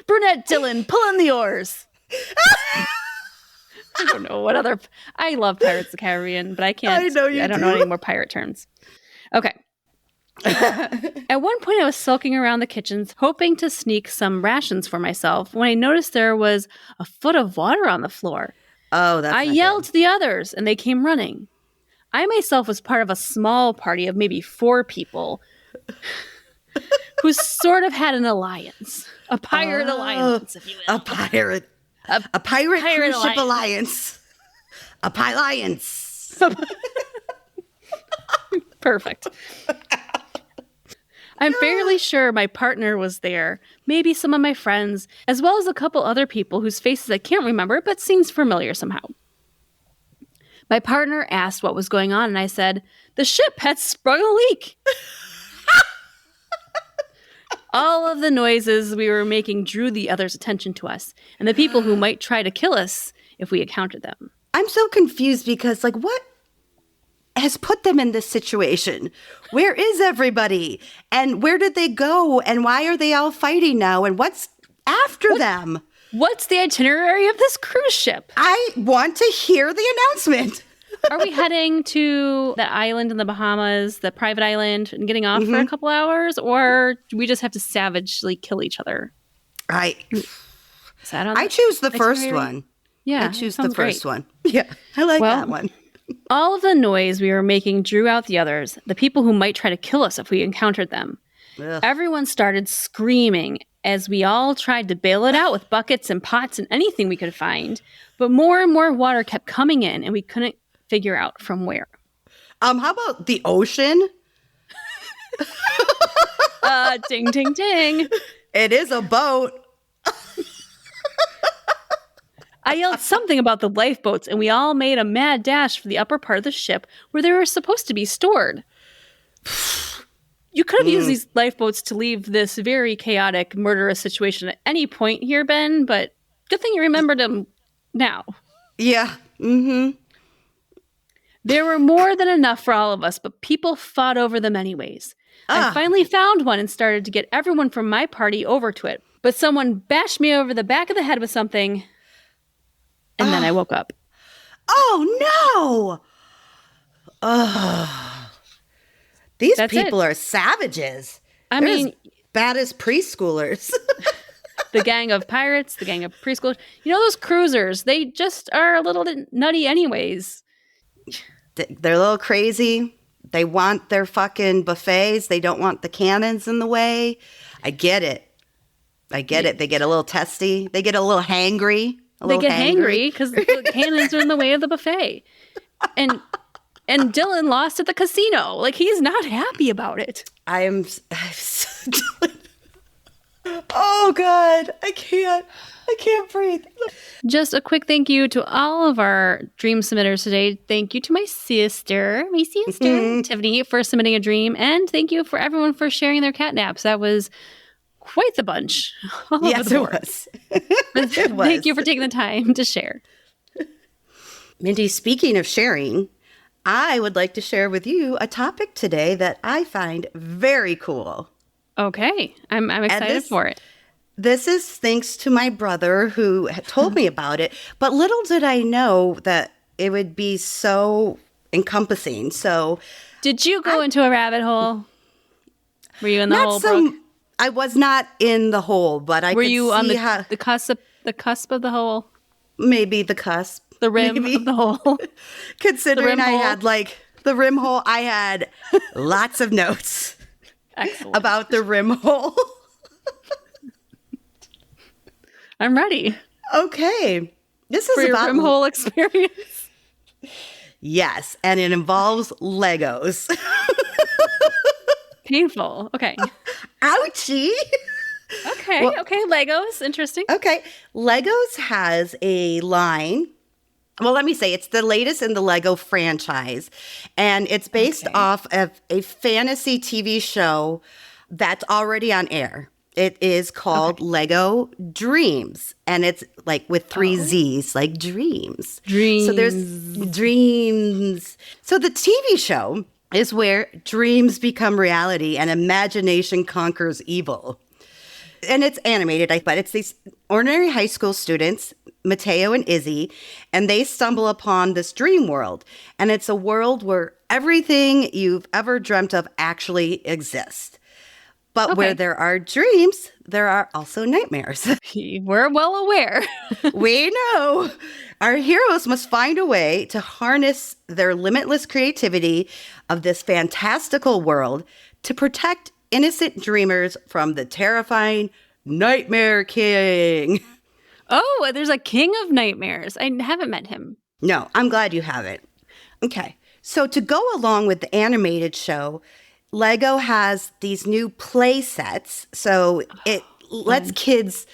Brunette Dylan, pull in the oars. I don't know what other... I love Pirates of the Caribbean, but I can't... I don't know any more pirate terms. Okay. At one point, I was sulking around the kitchens, hoping to sneak some rations for myself, when I noticed there was a foot of water on the floor. Oh, that's I yelled to the others, and they came running. I myself was part of a small party of maybe 4 people who sort of had an alliance. A pirate alliance, if you will. A pirate cruise ship alliance. A alliance. Perfect. I'm fairly sure my partner was there, maybe some of my friends, as well as a couple other people whose faces I can't remember, but seems familiar somehow. My partner asked what was going on, and I said, the ship had sprung a leak. All of the noises we were making drew the others' attention to us, and the people who might try to kill us if we encountered them. I'm so confused because, what has put them in this situation? Where is everybody? And where did they go? And why are they all fighting now? And what's after them? What's the itinerary of this cruise ship? I want to hear the announcement. Are we heading to the island in the Bahamas, the private island, and getting off for a couple hours? Or do we just have to savagely kill each other? I choose the first one. Yeah, I choose the first one. Yeah, I like that one. All of the noise we were making drew out the others, the people who might try to kill us if we encountered them. Ugh. Everyone started screaming as we all tried to bail it out with buckets and pots and anything we could find. But more and more water kept coming in, and we couldn't figure out from where. How about the ocean? Ding, ding, ding. It is a boat. I yelled something about the lifeboats, and we all made a mad dash for the upper part of the ship where they were supposed to be stored. You could have used these lifeboats to leave this very chaotic, murderous situation at any point here, Ben, but good thing you remembered them now. Yeah. Mm-hmm. There were more than enough for all of us, but people fought over them anyways. I finally found one and started to get everyone from my party over to it, but someone bashed me over the back of the head with something, and then I woke up. Oh, no! These people are savages. I mean, bad as preschoolers. The gang of pirates, the gang of preschoolers. You know, those cruisers, they just are a little nutty anyways. They're a little crazy. They want their fucking buffets. They don't want the cannons in the way. I get it. They get a little testy. They get a little hangry. They get hangry because the cannons are in the way of the buffet. And Dylan lost at the casino. Like, he's not happy about it. I'm so oh, God. I can't breathe. Just a quick thank you to all of our dream submitters today. Thank you to my sister, Tiffany, for submitting a dream. And thank you for everyone for sharing their catnaps. That was quite the bunch. Yes, it was. It was. Thank you for taking the time to share. Mindy, speaking of sharing, I would like to share with you a topic today that I find very cool. Okay. I'm excited for it. This is thanks to my brother who had told me about it, but little did I know that it would be so encompassing. So, did you go into a rabbit hole? Were you in the hole, Brooke? I was not in the hole, but I were could you see on the cusp of the hole? Maybe the cusp. The rim of the hole. Considering I had like the rim hole, I had lots of notes. Excellent. About the rim hole. I'm ready. Okay. This is for your about rim hole experience. Yes, and it involves Legos. Painful. Okay. Ouchie. Okay. Well, okay. Legos. Interesting. Okay. Legos has a line. Well, let me say it's the latest in the Lego franchise, and it's based off of a fantasy TV show that's already on air. It is called Lego DREAMZzz, and it's like with 3 Z's, like dreams. Dreams. So there's DREAMZzz. So the TV show is where dreams become reality and imagination conquers evil. And it's animated, but it's these ordinary high school students, Mateo and Izzy, and they stumble upon this dream world. And it's a world where everything you've ever dreamt of actually exists. But where there are dreams, there are also nightmares. We're well aware. We know. Our heroes must find a way to harness their limitless creativity of this fantastical world to protect innocent dreamers from the terrifying Nightmare King. Oh, there's a king of nightmares. I haven't met him. No, I'm glad you haven't. Okay. So to go along with the animated show, Lego has these new play sets. So it lets kids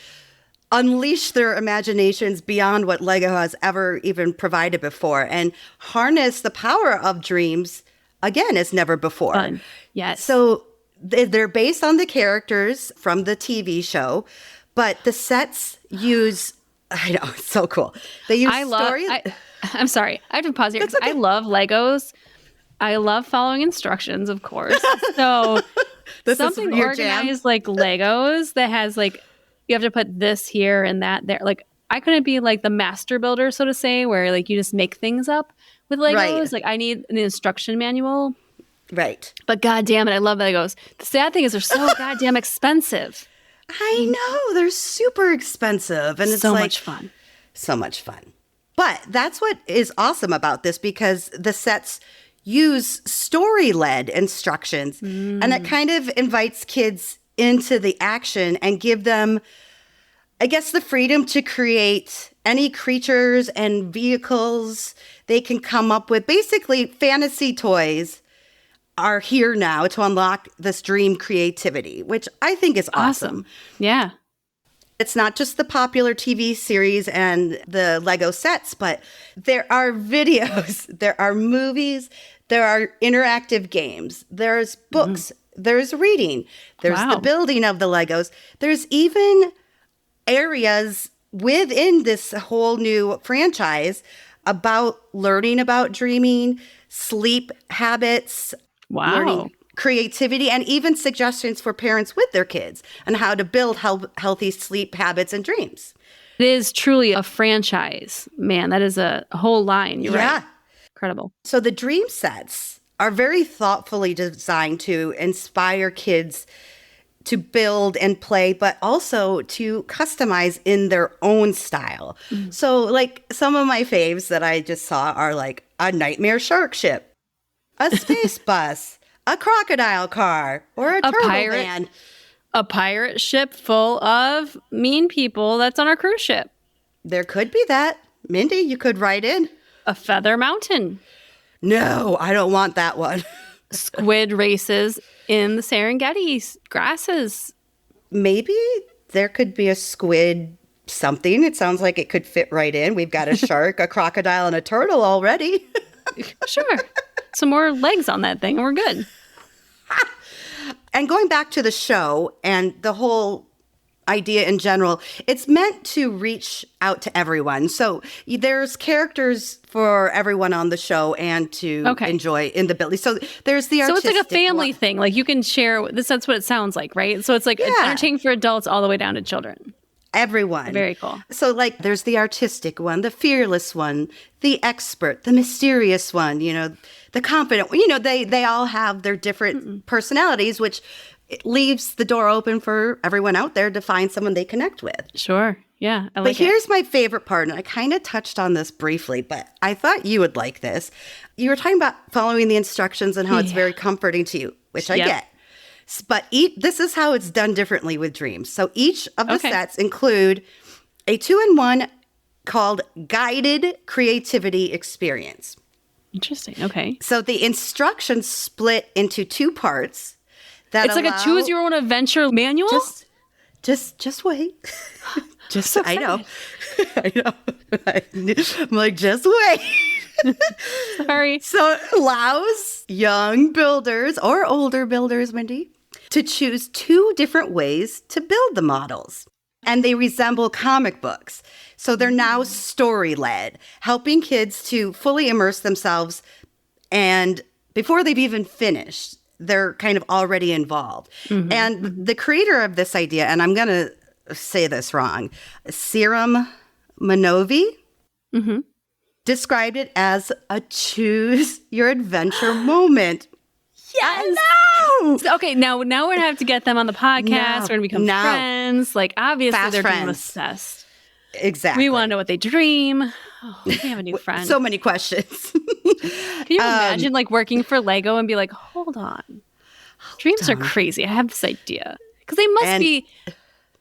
unleash their imaginations beyond what Lego has ever even provided before and harness the power of dreams again as never before. Fun. Yes. So they're based on the characters from the TV show, but the sets use, I know, it's so cool. They use I'm sorry. I have to pause here. Okay. I love Legos. I love following instructions, of course. So something organized like Legos that has like, you have to put this here and that there. Like, I couldn't be like the master builder, so to say, where like you just make things up with Legos. Right. Like, I need an instruction manual. Right. But God damn it, I love Legos. The sad thing is they're so goddamn expensive. I know. They're super expensive. And it's so like, much fun. So much fun. But that's what is awesome about this, because the sets use story-led instructions. And it kind of invites kids into the action and give them, I guess, the freedom to create any creatures and vehicles they can come up with. Basically, fantasy toys are here now to unlock this dream creativity, which I think is awesome. Yeah. It's not just the popular TV series and the Lego sets, but there are videos, there are movies, there are interactive games, there's books, there's reading, there's the building of the Legos. There's even areas within this whole new franchise about learning about dreaming, sleep habits, learning creativity, and even suggestions for parents with their kids on how to build healthy sleep habits and dreams. It is truly a franchise. Man, that is a whole line. You're right. Incredible. So the dream sets are very thoughtfully designed to inspire kids to build and play, but also to customize in their own style. So like some of my faves that I just saw are like a nightmare shark ship, a space bus, a crocodile car, or a turtle van. A pirate ship full of mean people that's on our cruise ship. There could be that. Mindy, you could write in. A feather mountain. No, I don't want that one. Squid races in the Serengeti grasses. Maybe there could be a squid something. It sounds like it could fit right in. We've got a shark, a crocodile, and a turtle already. Sure. Some more legs on that thing and we're good. And going back to the show and the whole idea in general, it's meant to reach out to everyone. So there's characters for everyone on the show and to enjoy in the building. So there's the artistic. So it's like a family thing. Like you can share this. That's what it sounds like, right? So it's like it's entertaining for adults all the way down to children. Everyone. Very cool. So like there's the artistic one, the fearless one, the expert, the mysterious one, you know, the confident, you know, they all have their different personalities, which leaves the door open for everyone out there to find someone they connect with. Sure. Yeah. But here's my favorite part, and I kind of touched on this briefly, but I thought you would like this. You were talking about following the instructions and how it's very comforting to you, which I get. But this is how it's done differently with Dreams. So each of the sets include a 2-in-1 called Guided Creativity Experience. Interesting. Okay. So the instructions split into 2 parts. It's like a choose your own adventure manual? Just wait. Just so I know. I'm like, just wait. Sorry. So it allows young builders or older builders, Mindy, to choose 2 different ways to build the models. And they resemble comic books. So they're now story-led, helping kids to fully immerse themselves. And before they've even finished, they're kind of already involved. And the creator of this idea, and I'm going to say this wrong, Serum Manovi, described it as a choose your adventure moment. Yes. Okay, now we're going to have to get them on the podcast. We're going to become friends. Like, obviously, Fast they're friends. dream obsessed. Exactly. We want to know what they dream. Oh, we have a new friend. So many questions. Can you imagine, like, working for Lego and be like, hold on. Dreams are crazy. I have this idea. Because they must be,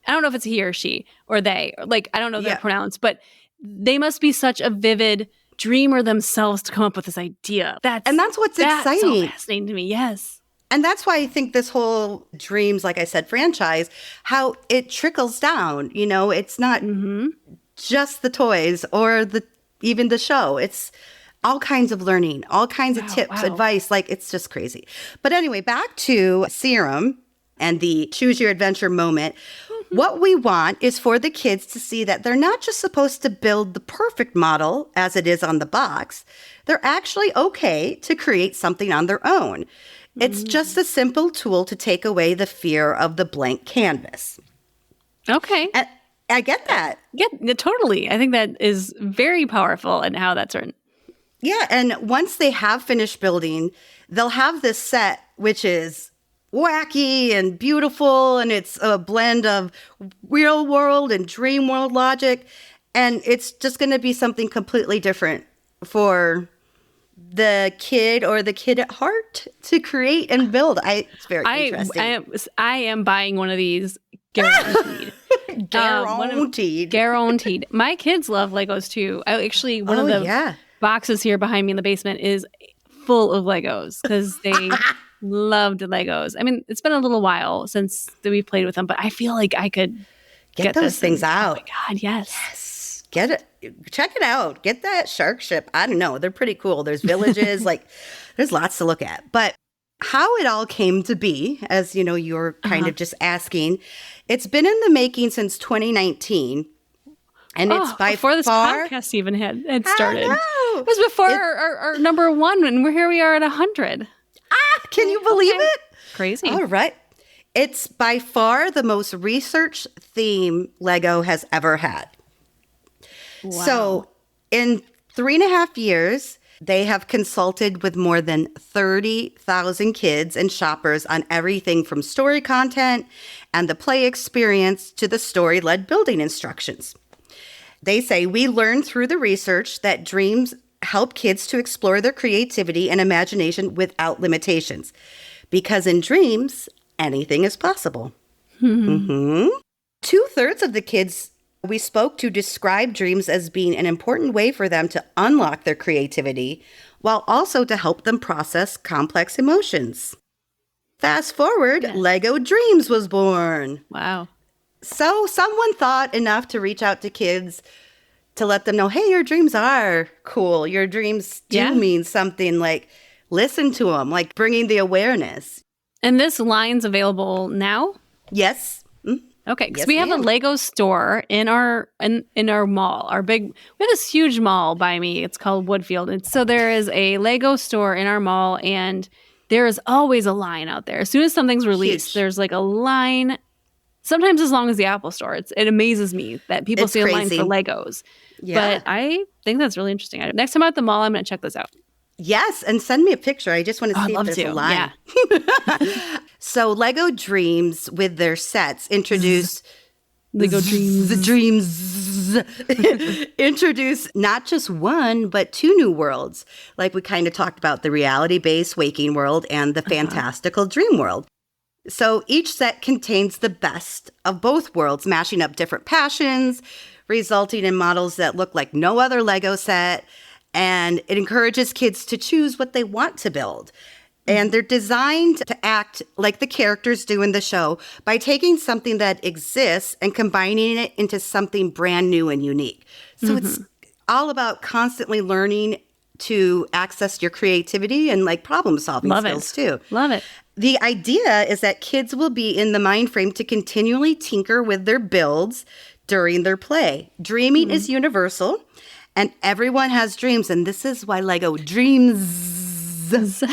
I don't know if it's he or she or they. Like, I don't know their pronouns, but they must be such a vivid dreamer themselves to come up with this idea. That's what's exciting. So fascinating to me. Yes. And that's why I think this whole Dreams, like I said, franchise, how it trickles down. You know, it's not just the toys or even the show. It's all kinds of learning, all kinds of tips, advice. Like, it's just crazy. But anyway, back to Serum and the choose your adventure moment. What we want is for the kids to see that they're not just supposed to build the perfect model as it is on the box. They're actually okay to create something on their own. It's just a simple tool to take away the fear of the blank canvas. Okay. And I get that. Yeah, totally. I think that is very powerful in how that's written. Yeah, and once they have finished building, they'll have this set, which is wacky and beautiful, and it's a blend of real world and dream world logic, and it's just going to be something completely different for the kid or the kid at heart to create and build. It's very interesting. I am buying one of these guaranteed. Guaranteed. My kids love Legos too. One of the boxes here behind me in the basement is full of Legos because they loved Legos. I mean, it's been a little while since we played with them, but I feel like I could get those things out. Oh my God, yes. Get it. Check it out. Get that shark ship. I don't know. They're pretty cool. There's villages. There's lots to look at. But how it all came to be, as you know, you're kind of just asking, it's been in the making since 2019. And it's by before this podcast even had started. It was before our number 1, and here we are at 100. Can you believe it? Crazy. All right. It's by far the most researched theme Lego has ever had. Wow. So in 3.5 years, They have consulted with more than 30,000 kids and shoppers on everything from story content and the play experience to the story-led building instructions. They say, we learned through the research that dreams help kids to explore their creativity and imagination without limitations. Because in dreams, anything is possible. 2/3 of the kids we spoke to describe dreams as being an important way for them to unlock their creativity, while also to help them process complex emotions. Fast forward, Lego Dreams was born. Wow. So someone thought enough to reach out to kids to let them know, hey, your dreams are cool. Your dreams do mean something. Like, listen to them, like bringing the awareness. And this line's available now? Yes. Okay, because Yes, we have a ma'am. Lego store in our mall. We have this huge mall by me. It's called Woodfield. And so there is a Lego store in our mall, and there is always a line out there. As soon as something's released, Huge. there's like a line, sometimes as long as the Apple store. It amazes me that people It's see a line crazy. for Legos. Yeah. But I think that's really interesting. Next time I'm at the mall, I'm going to check this out. Yes, and send me a picture. I just want to Oh, see I'd love if there's to. a line. So Lego Dreams with their sets introduce Lego Dreams. The Dreams introduce not just one, but 2 new worlds. Like we kind of talked about, the reality-based waking world and the fantastical dream world. So each set contains the best of both worlds, mashing up different passions, resulting in models that look like no other Lego set. And it encourages kids to choose what they want to build. And they're designed to act like the characters do in the show by taking something that exists and combining it into something brand new and unique. So it's all about constantly learning to access your creativity and like problem solving skills too. Love it. The idea is that kids will be in the mind frame to continually tinker with their builds during their play. Dreaming is universal. And everyone has dreams, and this is why Lego DREAMZzz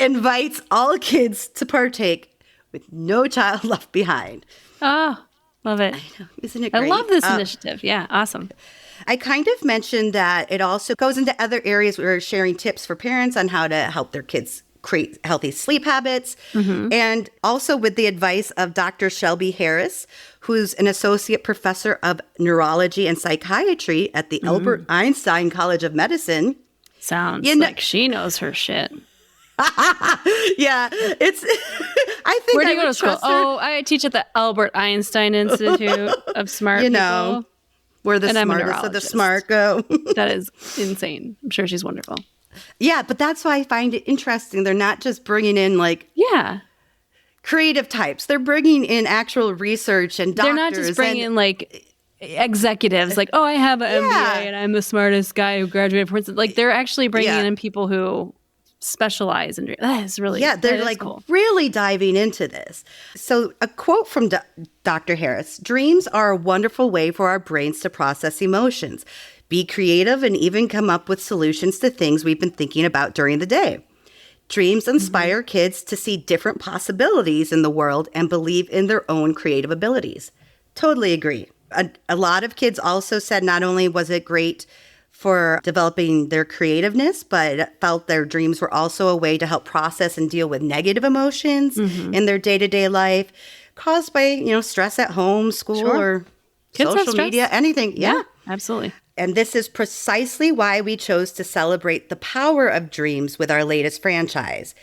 invites all kids to partake with no child left behind. Oh, love it. Isn't it I great? love this initiative. Yeah, awesome. I kind of mentioned that it also goes into other areas where we're sharing tips for parents on how to help their kids create healthy sleep habits. And also with the advice of Dr. Shelby Harris, who's an associate professor of neurology and psychiatry at the Albert Einstein College of Medicine. Sounds You know- like she knows her shit. Yeah, it's. I think Where do I you go to would school? trust her. Oh, I teach at the Albert Einstein Institute of Smart You know, People. where the And I'm a smartest of the neurologist. smart go. That is insane. I'm sure she's wonderful. Yeah, but that's why I find it interesting. They're not just bringing in like Yeah. creative types. They're bringing in actual research and doctors. They're not just bringing in like executives like, oh, I have an MBA and I'm the smartest guy who graduated from Princeton. Like they're actually bringing in people who specialize in that is really they're like cool. really diving into this. So a quote from Dr. Harris: "Dreams are a wonderful way for our brains to process emotions, be creative, and even come up with solutions to things we've been thinking about during the day. Dreams inspire kids to see different possibilities in the world and believe in their own creative abilities." Totally agree. A lot of kids also said not only was it great for developing their creativeness, but felt their dreams were also a way to help process and deal with negative emotions in their day-to-day life caused by, stress at home, school, or Kids have social stress. media, anything. Yeah. Absolutely. And this is precisely why we chose to celebrate the power of dreams with our latest franchise.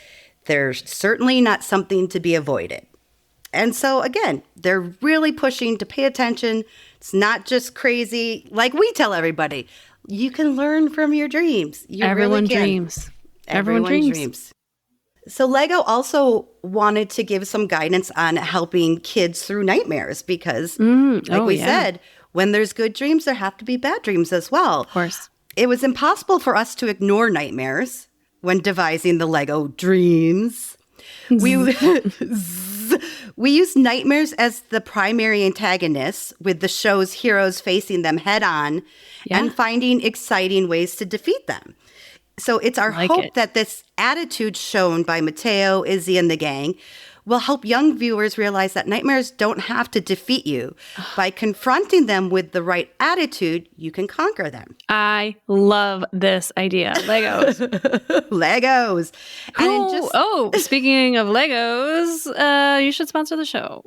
They're certainly not something to be avoided. And so, again, they're really pushing to pay attention. It's not just crazy. Like we tell everybody, you can learn from your dreams. You Everyone really can. dreams. Everyone dreams. So Lego also wanted to give some guidance on helping kids through nightmares because, like we said, when there's good dreams, there have to be bad dreams as well. Of course. It was impossible for us to ignore nightmares when devising the Lego Dreams. We use nightmares as the primary antagonists, with the show's heroes facing them head on and finding exciting ways to defeat them. So it's our hope that this attitude shown by Mateo, Izzy, and the gang will help young viewers realize that nightmares don't have to defeat you. By confronting them with the right attitude, you can conquer them. I love this idea. Legos. Legos. Cool. Speaking of Legos, you should sponsor the show.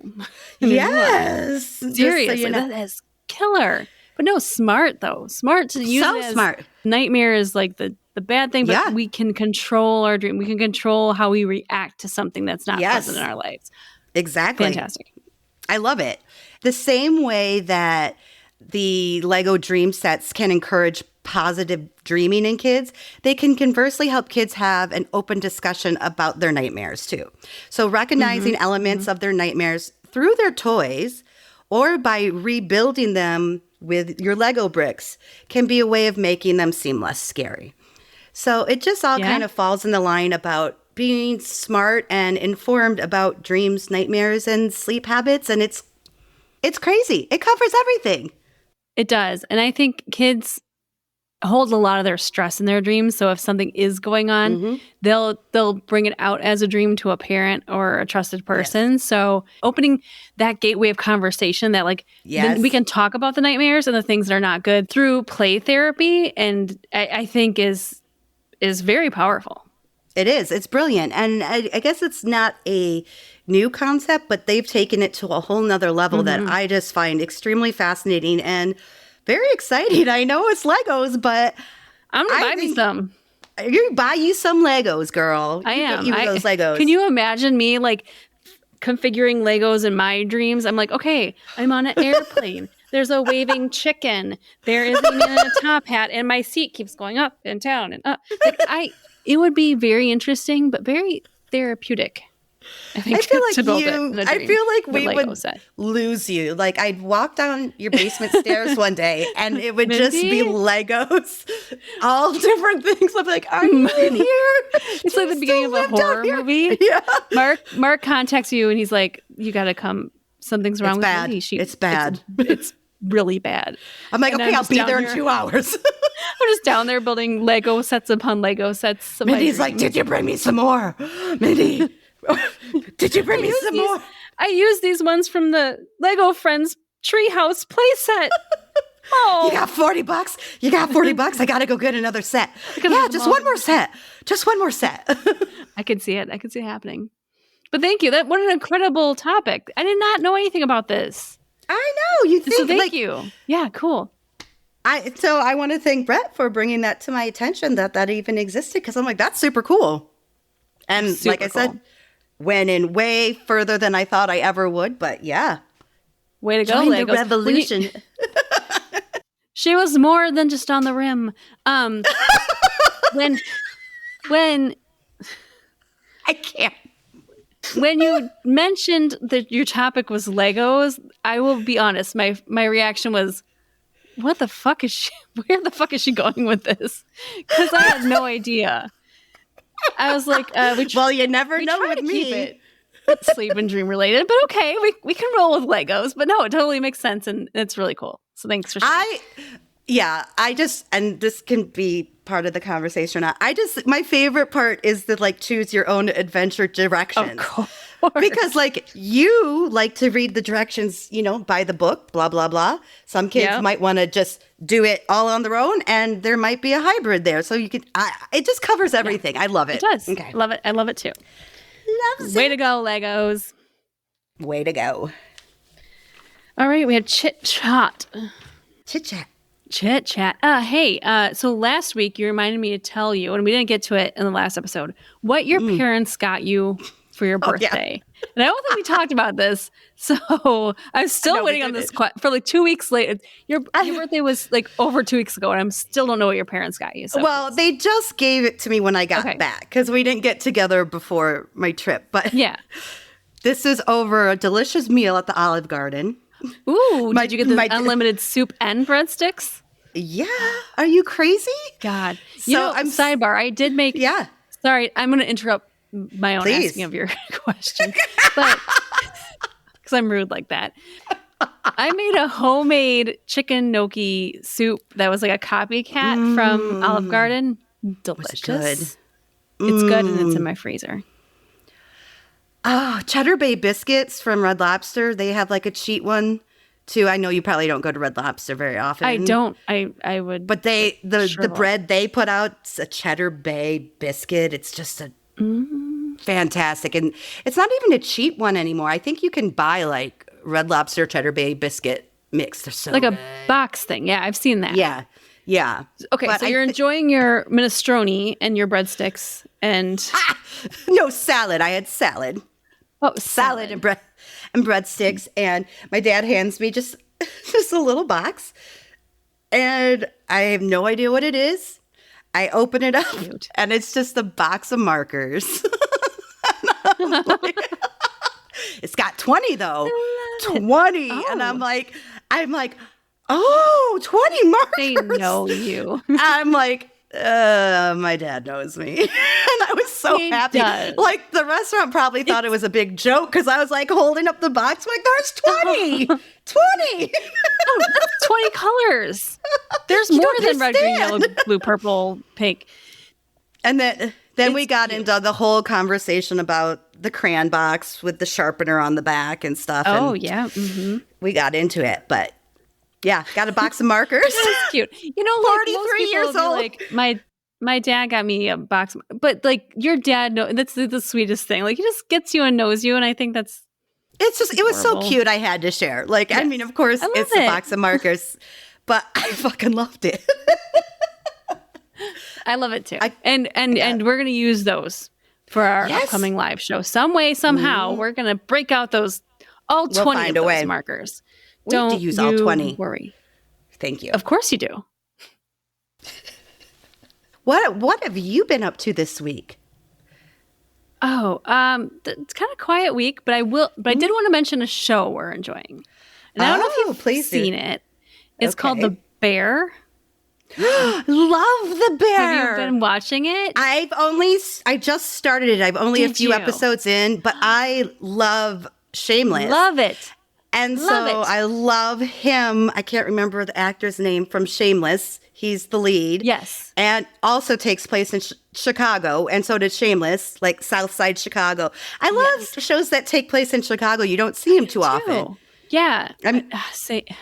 Yes. Seriously, So that is killer. But no, smart though. Smart to use it as smart. Nightmare is like the bad thing, but we can control our dream. We can control how we react to something that's not present in our lives. Exactly. Fantastic. I love it. The same way that the Lego dream sets can encourage positive dreaming in kids, they can conversely help kids have an open discussion about their nightmares too. So recognizing elements of their nightmares through their toys or by rebuilding them with your Lego bricks can be a way of making them seem less scary. So it just all kind of falls in the line about being smart and informed about dreams, nightmares, and sleep habits. And it's crazy. It covers everything. It does. And I think kids hold a lot of their stress in their dreams. So if something is going on, they'll bring it out as a dream to a parent or a trusted person. Yes. So opening that gateway of conversation that then we can talk about the nightmares and the things that are not good through play therapy. And I think is very powerful. It is. It's brilliant. And I guess it's not a new concept, but they've taken it to a whole nother level that I just find extremely fascinating and very exciting. I know it's Legos, but I'm going to buy me some. You buy you some Legos, girl. I am. You those Legos. Can you imagine me configuring Legos in my dreams? I'm like, okay, I'm on an airplane. There's a waving chicken. There is a man in a top hat, and my seat keeps going up and down and up. It would be very interesting, but very therapeutic. I feel like we would lose you. Like I'd walk down your basement stairs one day, and it would just be Legos, all different things. I'm like, "Are you in here?" It's like the beginning of a horror movie. Yeah. Mark contacts you, and he's like, "You got to come. Something's wrong with Mindy. It's bad. It's really bad." I'm like, "Okay, I'll be there in 2 hours." I'm just down there building Lego sets upon Lego sets. Mindy's like, "Did you bring me some more, Mindy? Did you bring me some more?" I use these ones from the Lego Friends Treehouse playset. Oh, you got $40? You got $40? I gotta go get another set. Yeah, just one more set. Just one more set. I can see it. I can see it happening. But thank you. What an incredible topic. I did not know anything about this. I know. You think? So thank you. Yeah, cool. So I want to thank Brett for bringing that to my attention that even existed, because I'm like, that's super cool. And super like I said, went in way further than I thought I ever would. But yeah. Way to go, Join Legos. the revolution. She was more than just on the rim. When I can't. When you mentioned that your topic was Legos, I will be honest, my reaction was, what the fuck is she? Where the fuck is she going with this? Because I had no idea. I was like, well, you never know with me. Keep it sleep and dream related, but okay, we can roll with Legos. But no, it totally makes sense, and it's really cool. So thanks for sharing. And this can be part of the conversation. My favorite part is the choose your own adventure directions. Of course. Because you like to read the directions, by the book, blah, blah, blah. Some kids might want to just do it all on their own, and there might be a hybrid there. So you can, it just covers everything. I love it. It does. Okay. Love it. I love it too. Loves Way it. to go, Legos. Way to go. All right. We have Chit Chat. Chit Chat. Chit Chat. Hey, so last week you reminded me to tell you, and we didn't get to it in the last episode, what your parents got you for your birthday. Oh, yeah. And I don't think we talked about this, so I'm still waiting on this for 2 weeks later. Your birthday was over 2 weeks ago, and I still don't know what your parents got you. So well, they just gave it to me when I got back, because we didn't get together before my trip. But yeah, this is over a delicious meal at the Olive Garden. Ooh, did you get the unlimited soup and breadsticks? Yeah. Are you crazy? God. Sidebar, I did make... Yeah. Sorry, I'm going to interrupt my own asking of your question. But because I'm rude like that. I made a homemade chicken gnocchi soup that was like a copycat from Olive Garden. Delicious. Good. It's good, and it's in my freezer. Oh, Cheddar Bay biscuits from Red Lobster. They have like a cheat one too. I know you probably don't go to Red Lobster very often. I don't. I would. But the bread they put out, it's a Cheddar Bay biscuit. It's just a fantastic. And it's not even a cheap one anymore. I think you can buy like Red Lobster Cheddar Bay biscuit mix. They're so like good. a box thing. Yeah, I've seen that. Yeah. Yeah. Okay, But so you're enjoying your minestrone and your breadsticks and no salad. I had salad. oh, Salad and breadsticks. And my dad hands me just a little box. And I have no idea what it is. I open it up Cute. and it's just a box of markers. It's got 20 though. 20. Oh. And I'm like, oh, 20 markers. They know you. I'm like, my dad knows me. And I was so He happy. does. Like the restaurant probably thought it was a big joke because I was like holding up the box like, there's 20. 20. Oh, that's 20 colors. There's You more don't than red, green, understand. yellow, blue, purple, pink. And then we It's got cute. into the whole conversation about the crayon box with the sharpener on the back and stuff. Oh, and yeah. Mm-hmm. we got into it. But yeah, got a box of markers. That's cute. You know, like 43 most people years will be old. like, my dad got me a box, but like your dad, that's the sweetest thing. Like he just gets you and knows you. And I think that's, It was so adorable. cute. I had to share. Like, I Yes. mean, of course, I love it's a it. box of markers, but I fucking loved it. I love it too. And we're going to use those for our Yes. upcoming live show. Some way, somehow, we're going to break out all 20 find of a those way. markers. We have to Don't use all 20. worry. Thank you. Of course you do. What have you been up to this week? Oh, it's kind of a quiet week, but I did want to mention a show we're enjoying. And I don't know if you've please do. seen it. It's called Okay. The Bear. Love the bear. Have you been watching it? I just started it. I've only a Did few you? episodes in, but I love Shameless. Love it. And love so it. I love him. I can't remember the actor's name from Shameless. He's the lead. Yes. And also takes place in Chicago. And so did Shameless, like South Side Chicago. I love shows that take place in Chicago. You don't see him too often. Yeah. I'm-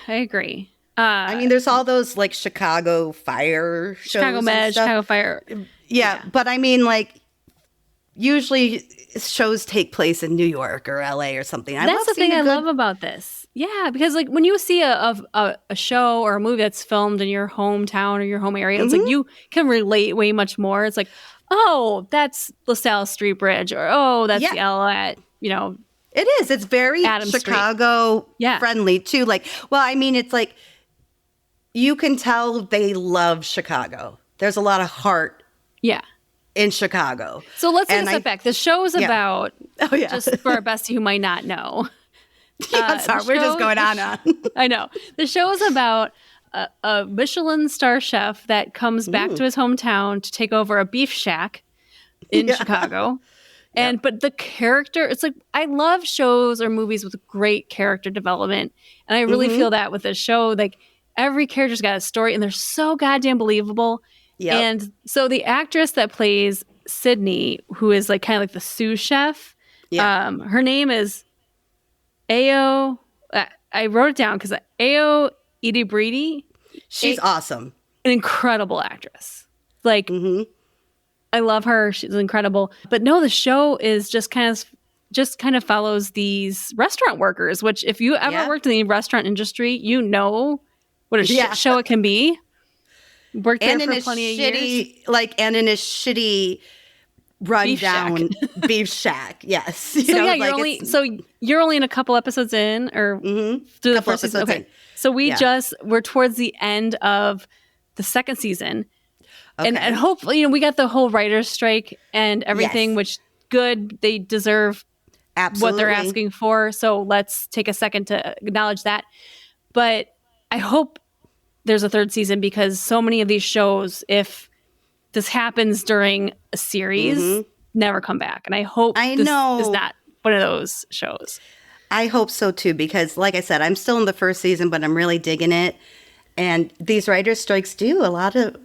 I agree. I mean, there's all those like Chicago fire shows. Chicago and Med, stuff. Chicago Fire. Yeah, but I mean, like, usually shows take place in New York or LA or something. That's the thing I love about this. Yeah, because like when you see a show or a movie that's filmed in your hometown or your home area, it's like you can relate way much more. It's like, oh, that's LaSalle Street Bridge, or oh, that's the L at, It is. It's very Adam Street. Chicago Yeah. friendly too. Like, well, I mean, it's like you can tell they love Chicago. There's a lot of heart yeah. in Chicago. So let's take a And step back. The show is about, Oh yeah. just for our bestie who might not know. I'm sorry. We're just going on. I know. The show is about a Michelin star chef that comes back to his hometown to take over a beef shack in Chicago. But the character, it's like, I love shows or movies with great character development. And I really feel that with this show. Like, every character's got a story and they're so goddamn believable. Yep. And so the actress that plays Sydney, who is like kind of like the sous chef, her name is Ayo. I wrote it down because Ayo Idibridi. She's awesome. An incredible actress. Like, I love her. She's incredible. But no, the show is just kind of follows these restaurant workers, which if you ever worked in the restaurant industry, you know what a shit show it can be. Worked there for plenty of years. And in a shitty rundown beef shack. Yes. So you're only in a couple episodes in, or through the first season. Okay. So we're towards the end of the second season. Okay. And hopefully, we got the whole writer's strike and everything, which good. They deserve what they're asking for. So let's take a second to acknowledge that. But I hope there's a third season, because so many of these shows, if this happens during a series, never come back. And I hope this is not one of those shows. I hope so too, because like I said, I'm still in the first season, but I'm really digging it. And these writer's strikes do. A lot of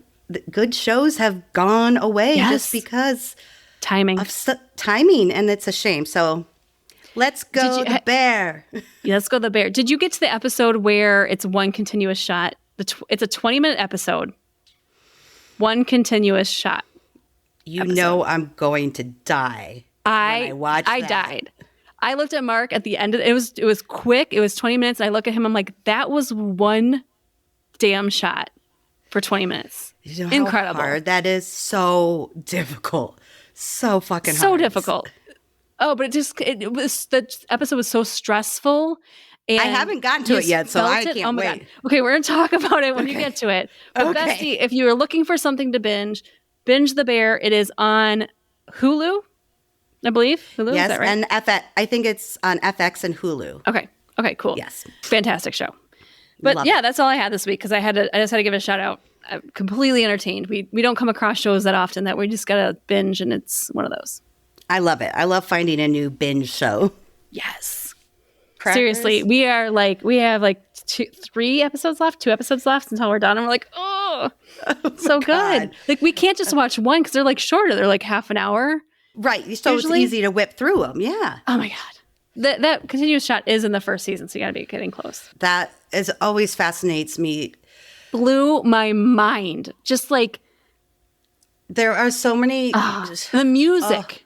good shows have gone away just because timing. of timing, and it's a shame. So Let's go the bear. Yeah, let's go the bear. Did you get to the episode where it's one continuous shot? It's a 20-minute episode. One continuous shot. You know I'm going to die when I watch that. I died. I looked at Mark at the end of it. It was quick. It was 20 minutes. And I look at him. I'm like, that was one damn shot for 20 minutes. You know how incredible. Hard that is so difficult. So fucking hard. So difficult. Oh, but it was the episode was so stressful. And I haven't gotten to it yet, so I can't wait. God. Okay, we're gonna talk about it when you get to it. But Bestie, if you are looking for something to binge The Bear. It is on Hulu, I believe. Hulu, yes, is that right? And FX. I think it's on FX and Hulu. Okay, cool. Yes, fantastic show. But Love yeah, it. That's all I had this week because I just had to give it a shout out. I'm completely entertained. We don't come across shows that often that we just gotta binge, and it's one of those. I love it. I love finding a new binge show. Yes. Crackers. Seriously, we have like 2 episodes left until we're done. And we're like, oh so good. God. Like we can't just watch one because they're like shorter. They're like half an hour. Right. So usually. It's easy to whip through them. Yeah. Oh my God. That continuous shot is in the first season, so you got to be getting close. That always fascinates me. Blew my mind. Just like there are so many. The music.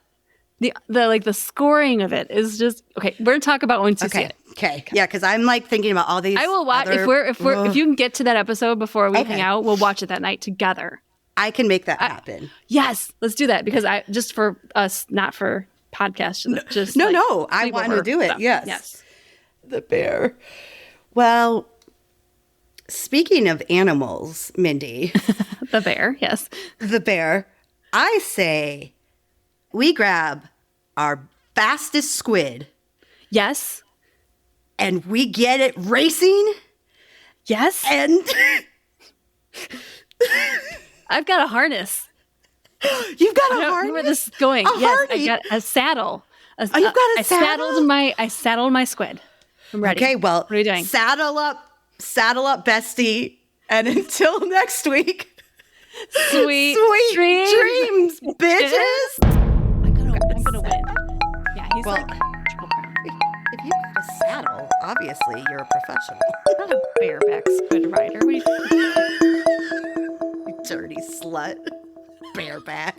The scoring of it is just okay. We're gonna talk about once you see it. Okay. Yeah, because I'm like thinking about all these. I will watch if you can get to that episode before we hang out. We'll watch it that night together. I can make that happen. Yes, let's do that because just for us, not for podcasts. Just I want to do it. Stuff. Yes. The bear. Well, speaking of animals, Mindy, the bear. Yes, the bear. I say. We grab our fastest squid. Yes. And we get it racing. Yes. And I've got a harness. You've got a harness? I don't know where this is going. Yes, I got a saddle. You've got a saddle? I saddled my squid. I'm ready. Okay, well, what are you doing? Saddle up, bestie. And until next week, sweet dreams, bitches. I'm gonna win. Yeah, he's like triple crown. If you got a saddle, obviously you're a professional. Not a bareback squid rider. What are you You dirty slut. Bareback.